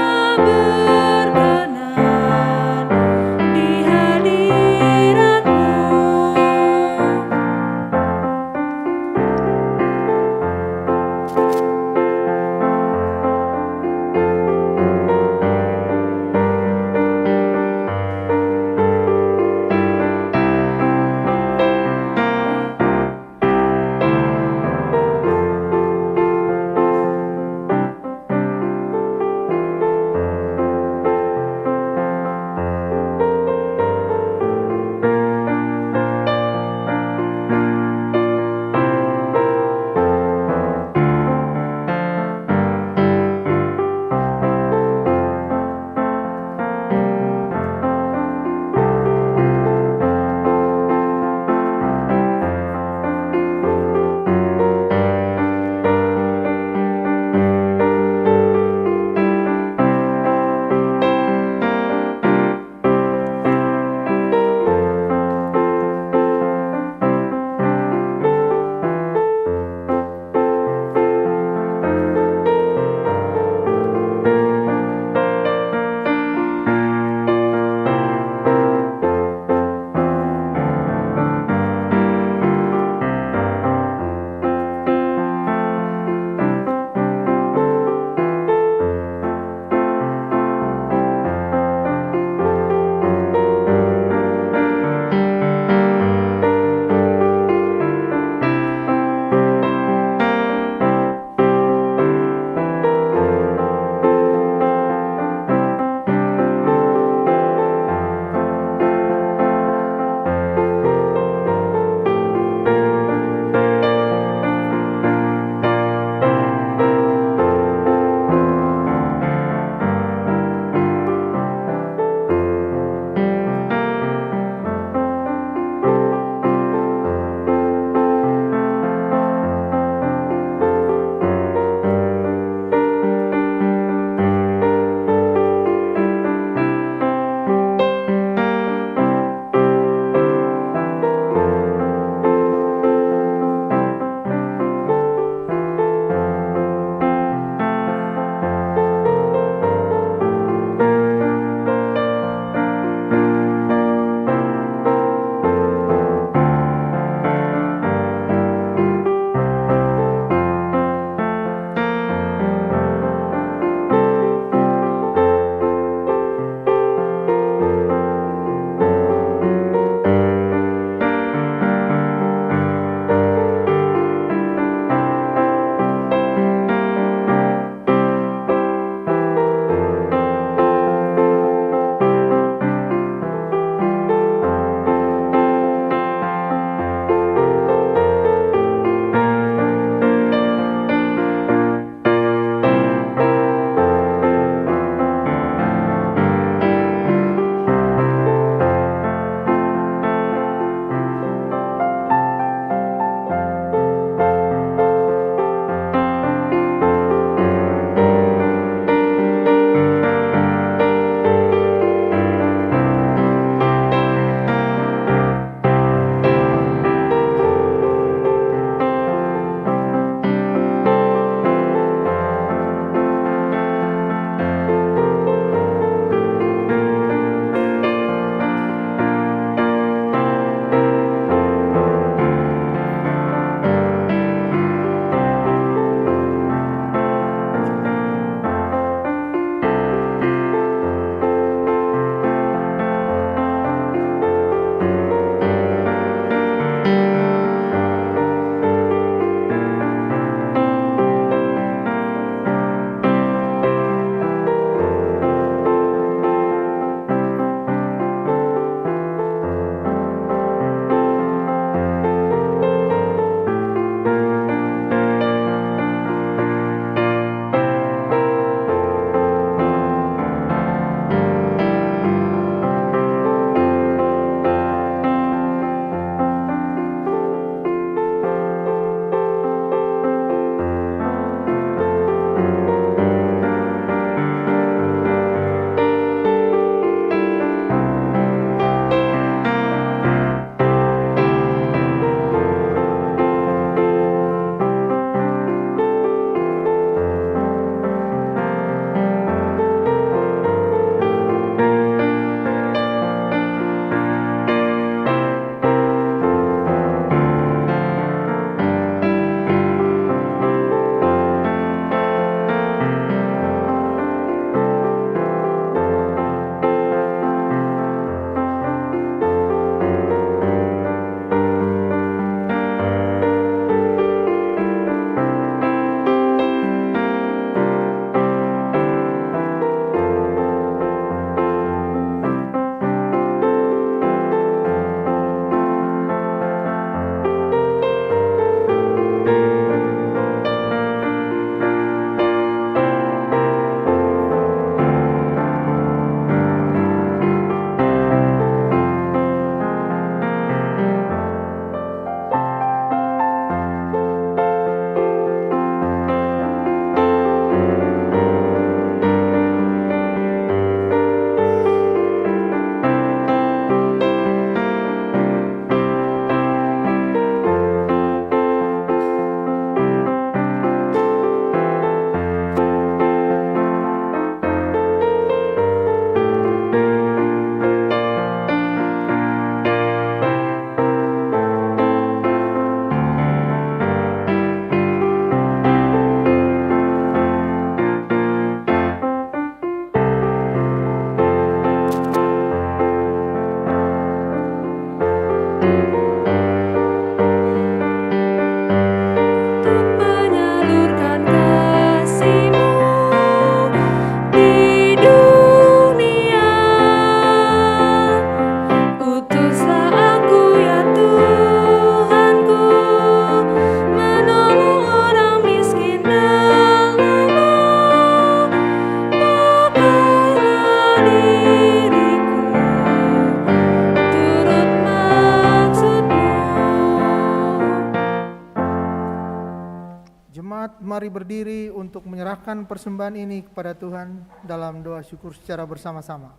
mari berdiri untuk menyerahkan persembahan ini kepada Tuhan dalam doa syukur secara bersama-sama.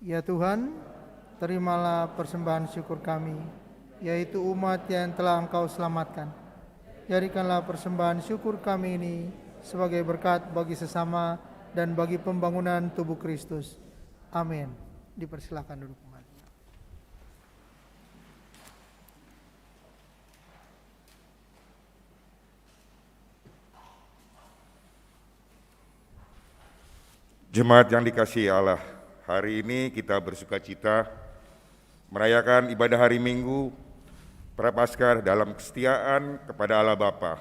Ya Tuhan, terimalah persembahan syukur kami, yaitu umat yang telah Engkau selamatkan. Jadikanlah persembahan syukur kami ini sebagai berkat bagi sesama dan bagi pembangunan tubuh Kristus. Amin. Dipersilakan duduk kembali. Jemaat yang dikasihi Allah, hari ini kita bersukacita merayakan ibadah hari Minggu Prapaskah dalam kesetiaan kepada Allah Bapa.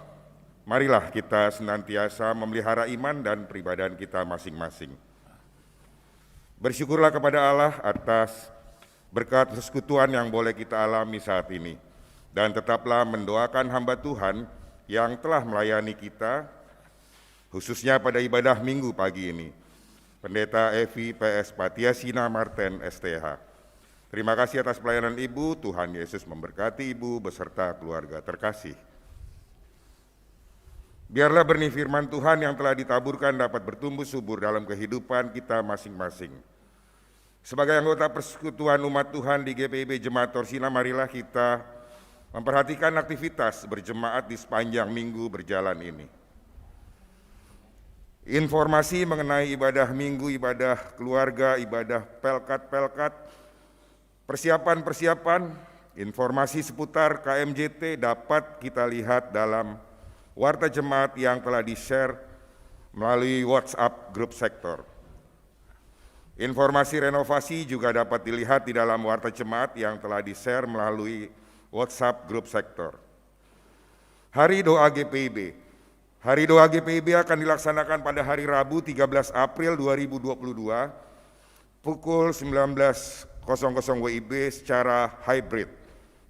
Marilah kita senantiasa memelihara iman dan peribadahan kita masing-masing. Bersyukurlah kepada Allah atas berkat persekutuan yang boleh kita alami saat ini. Dan tetaplah mendoakan hamba Tuhan yang telah melayani kita, khususnya pada ibadah Minggu pagi ini. Pendeta Evi PS Patiasina Marten STH. Terima kasih atas pelayanan Ibu, Tuhan Yesus memberkati Ibu beserta keluarga terkasih. Biarlah benih firman Tuhan yang telah ditaburkan dapat bertumbuh subur dalam kehidupan kita masing-masing. Sebagai anggota persekutuan umat Tuhan di GPIB Jemaat Torsina, marilah kita memperhatikan aktivitas berjemaat di sepanjang minggu berjalan ini. Informasi mengenai ibadah minggu, ibadah keluarga, ibadah pelkat-pelkat, persiapan-persiapan, informasi seputar KMJT dapat kita lihat dalam warta jemaat yang telah di-share melalui WhatsApp grup sektor. Informasi renovasi juga dapat dilihat di dalam warta jemaat yang telah di-share melalui WhatsApp grup sektor. Hari doa GPIB. Hari doa GPIB akan dilaksanakan pada hari Rabu 13 April 2022 pukul 19.00 WIB secara hybrid.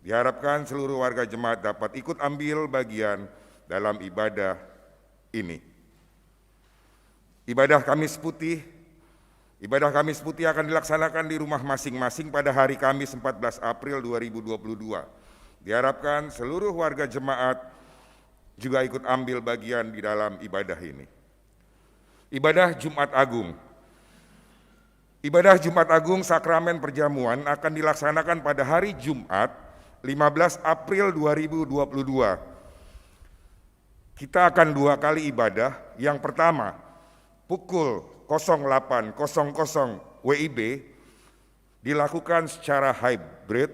Diharapkan seluruh warga jemaat dapat ikut ambil bagian dalam ibadah ini. Ibadah Kamis Putih akan dilaksanakan di rumah masing-masing pada hari Kamis 14 April 2022. Diharapkan seluruh warga jemaat juga ikut ambil bagian di dalam ibadah ini. Ibadah Jumat Agung. Ibadah Jumat Agung Sakramen Perjamuan akan dilaksanakan pada hari Jumat 15 April 2022. Kita akan 2 kali ibadah. Yang pertama, pukul 08.00 WIB dilakukan secara hybrid,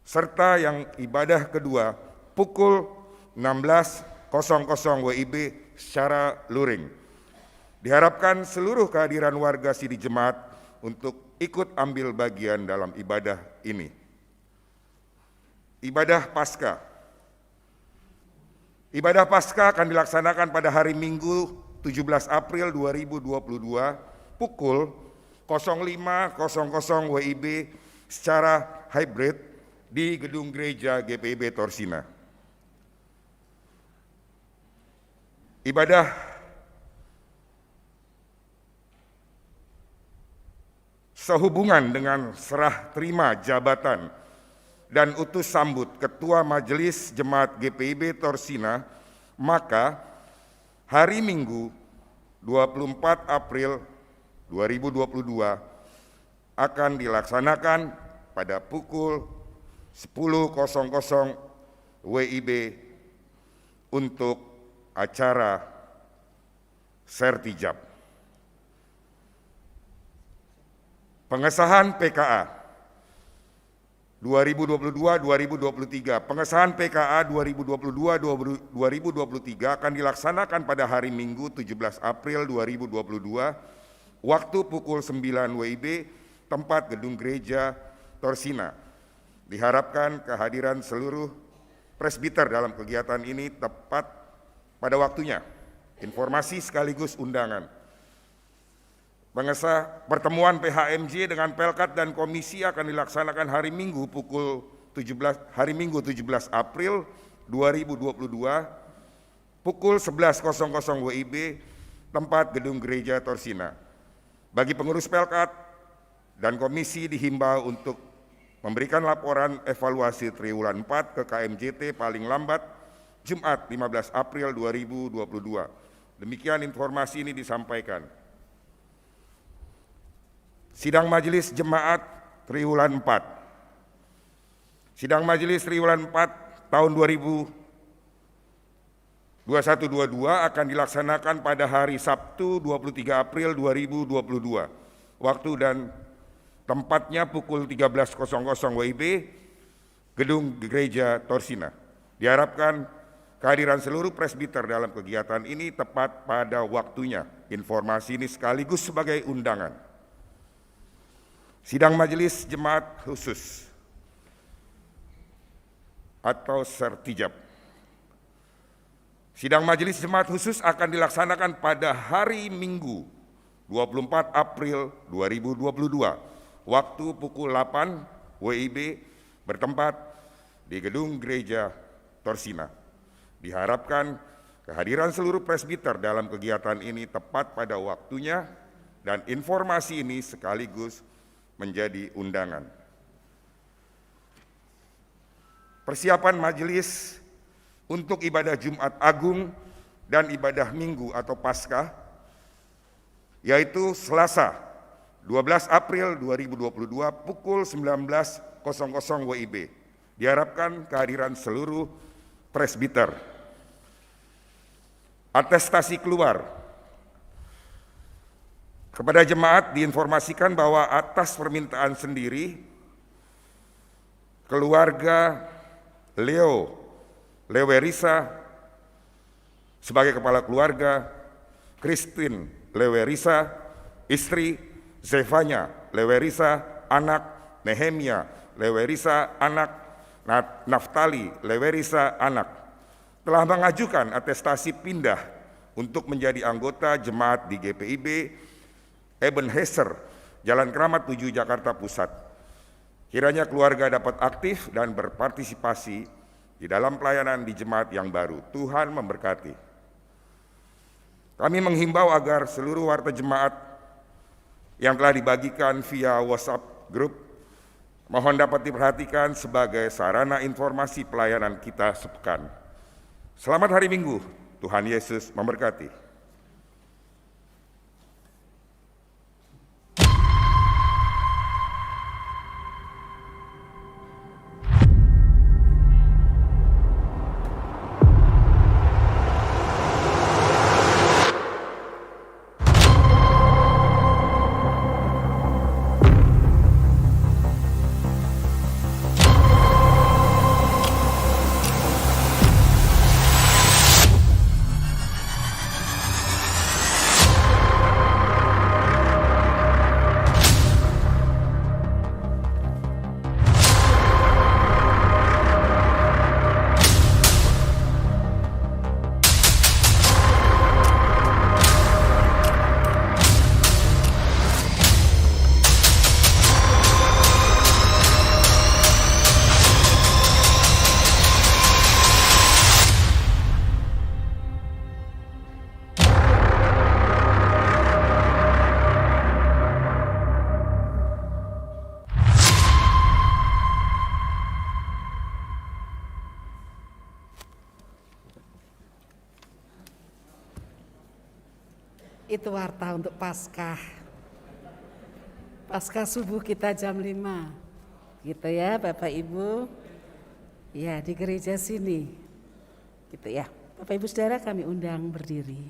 serta yang ibadah kedua pukul 16.00 WIB secara luring. Diharapkan seluruh kehadiran warga Sidi Jemaat untuk ikut ambil bagian dalam ibadah ini. Ibadah Paskah. Ibadah Paskah akan dilaksanakan pada hari Minggu 17 April 2022 pukul 05.00 WIB secara hybrid di Gedung Gereja GPIB Torsina. Ibadah sehubungan dengan serah terima jabatan dan utus sambut Ketua Majelis Jemaat GPIB Torsina, maka hari Minggu 24 April 2022 akan dilaksanakan pada pukul 10.00 WIB untuk acara sertijab. Pengesahan PKA 2022-2023. Pengesahan PKA 2022-2023 akan dilaksanakan pada hari Minggu 17 April 2022, waktu pukul 9 WIB, tempat Gedung Gereja Torsina. Diharapkan kehadiran seluruh presbiter dalam kegiatan ini tepat pada waktunya. Informasi sekaligus undangan. Pertemuan PHMJ dengan Pelkat dan Komisi akan dilaksanakan hari Minggu 17 April 2022 pukul 11.00 WIB, tempat Gedung Gereja Torsina. Bagi pengurus Pelkat dan Komisi dihimbau untuk memberikan laporan evaluasi triwulan 4 ke KMJT paling lambat Jumat 15 April 2022. Demikian informasi ini disampaikan. Sidang Majelis Jemaat Triwulan 4. Sidang Majelis Triwulan 4 tahun 2021-22 akan dilaksanakan pada hari Sabtu 23 April 2022. Waktu dan tempatnya pukul 13.00 WIB, Gedung Gereja Torsina. Diharapkan kehadiran seluruh presbiter dalam kegiatan ini tepat pada waktunya. Informasi ini sekaligus sebagai undangan. Sidang Majelis Jemaat Khusus atau Sertijab. Sidang Majelis Jemaat Khusus akan dilaksanakan pada hari Minggu 24 April 2022, waktu pukul 8 WIB, bertempat di Gedung Gereja Torsina. Diharapkan kehadiran seluruh presbiter dalam kegiatan ini tepat pada waktunya dan informasi ini sekaligus menjadi undangan. Persiapan majelis untuk ibadah Jumat Agung dan ibadah Minggu atau Paskah, yaitu Selasa 12 April 2022 pukul 19.00 WIB. Diharapkan kehadiran seluruh presbiter. Atestasi keluar. Kepada jemaat diinformasikan bahwa atas permintaan sendiri, keluarga Lewerisa sebagai kepala keluarga, Christine Lewerisa, istri, Zefanya Lewerisa, anak, Nehemia Lewerisa, anak, Naftali Lewerisa, anak, telah mengajukan atestasi pindah untuk menjadi anggota jemaat di GPIB Ebenezer, Jalan Keramat 7, Jakarta Pusat. Kiranya keluarga dapat aktif dan berpartisipasi di dalam pelayanan di jemaat yang baru. Tuhan memberkati. Kami menghimbau agar seluruh warta jemaat yang telah dibagikan via WhatsApp Group mohon dapat diperhatikan sebagai sarana informasi pelayanan kita sepekan. Selamat hari Minggu, Tuhan Yesus memberkati. Itu warta untuk Paskah. Paskah subuh kita jam 5. Gitu ya Bapak Ibu. Ya di gereja sini. Gitu ya. Bapak Ibu Saudara kami undang berdiri.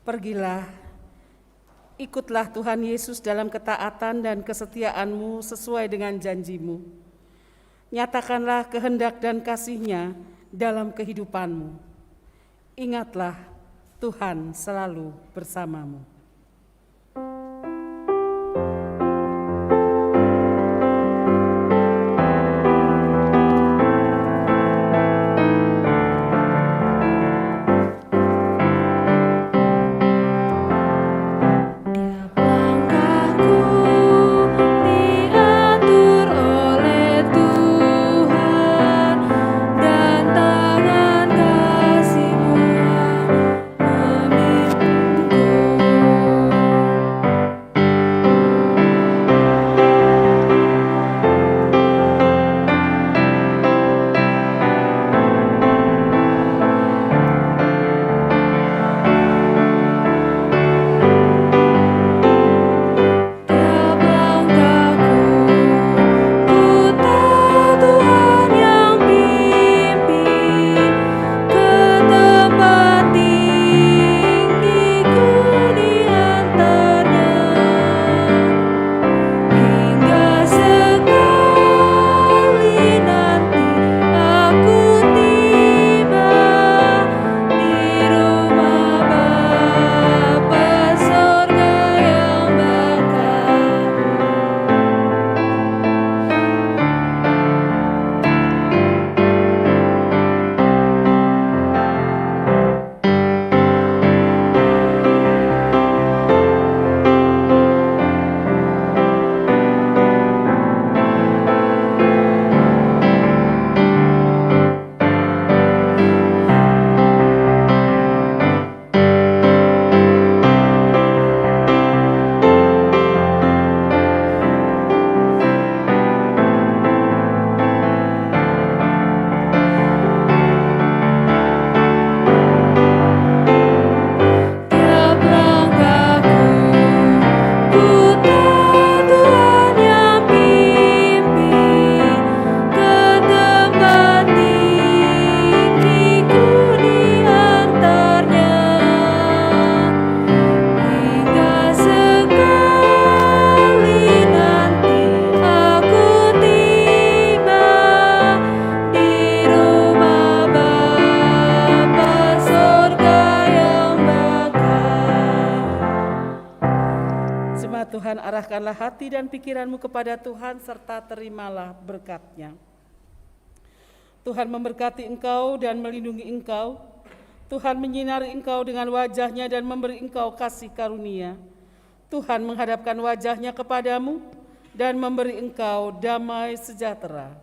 Pergilah, ikutlah Tuhan Yesus dalam ketaatan dan kesetiaan-Mu sesuai dengan janji-Mu. Nyatakanlah kehendak dan kasih-Nya dalam kehidupan-Mu. Ingatlah, Tuhan selalu bersamamu. Langkahku diatur oleh Tuhan dan tangan kasih-Mu Arahkanlah hati dan pikiranmu kepada Tuhan serta terimalah berkat-Nya. Tuhan memberkati engkau dan melindungi engkau. Tuhan menyinari engkau dengan wajah-Nya dan memberi engkau kasih karunia. Tuhan menghadapkan wajah-Nya kepadamu dan memberi engkau damai sejahtera.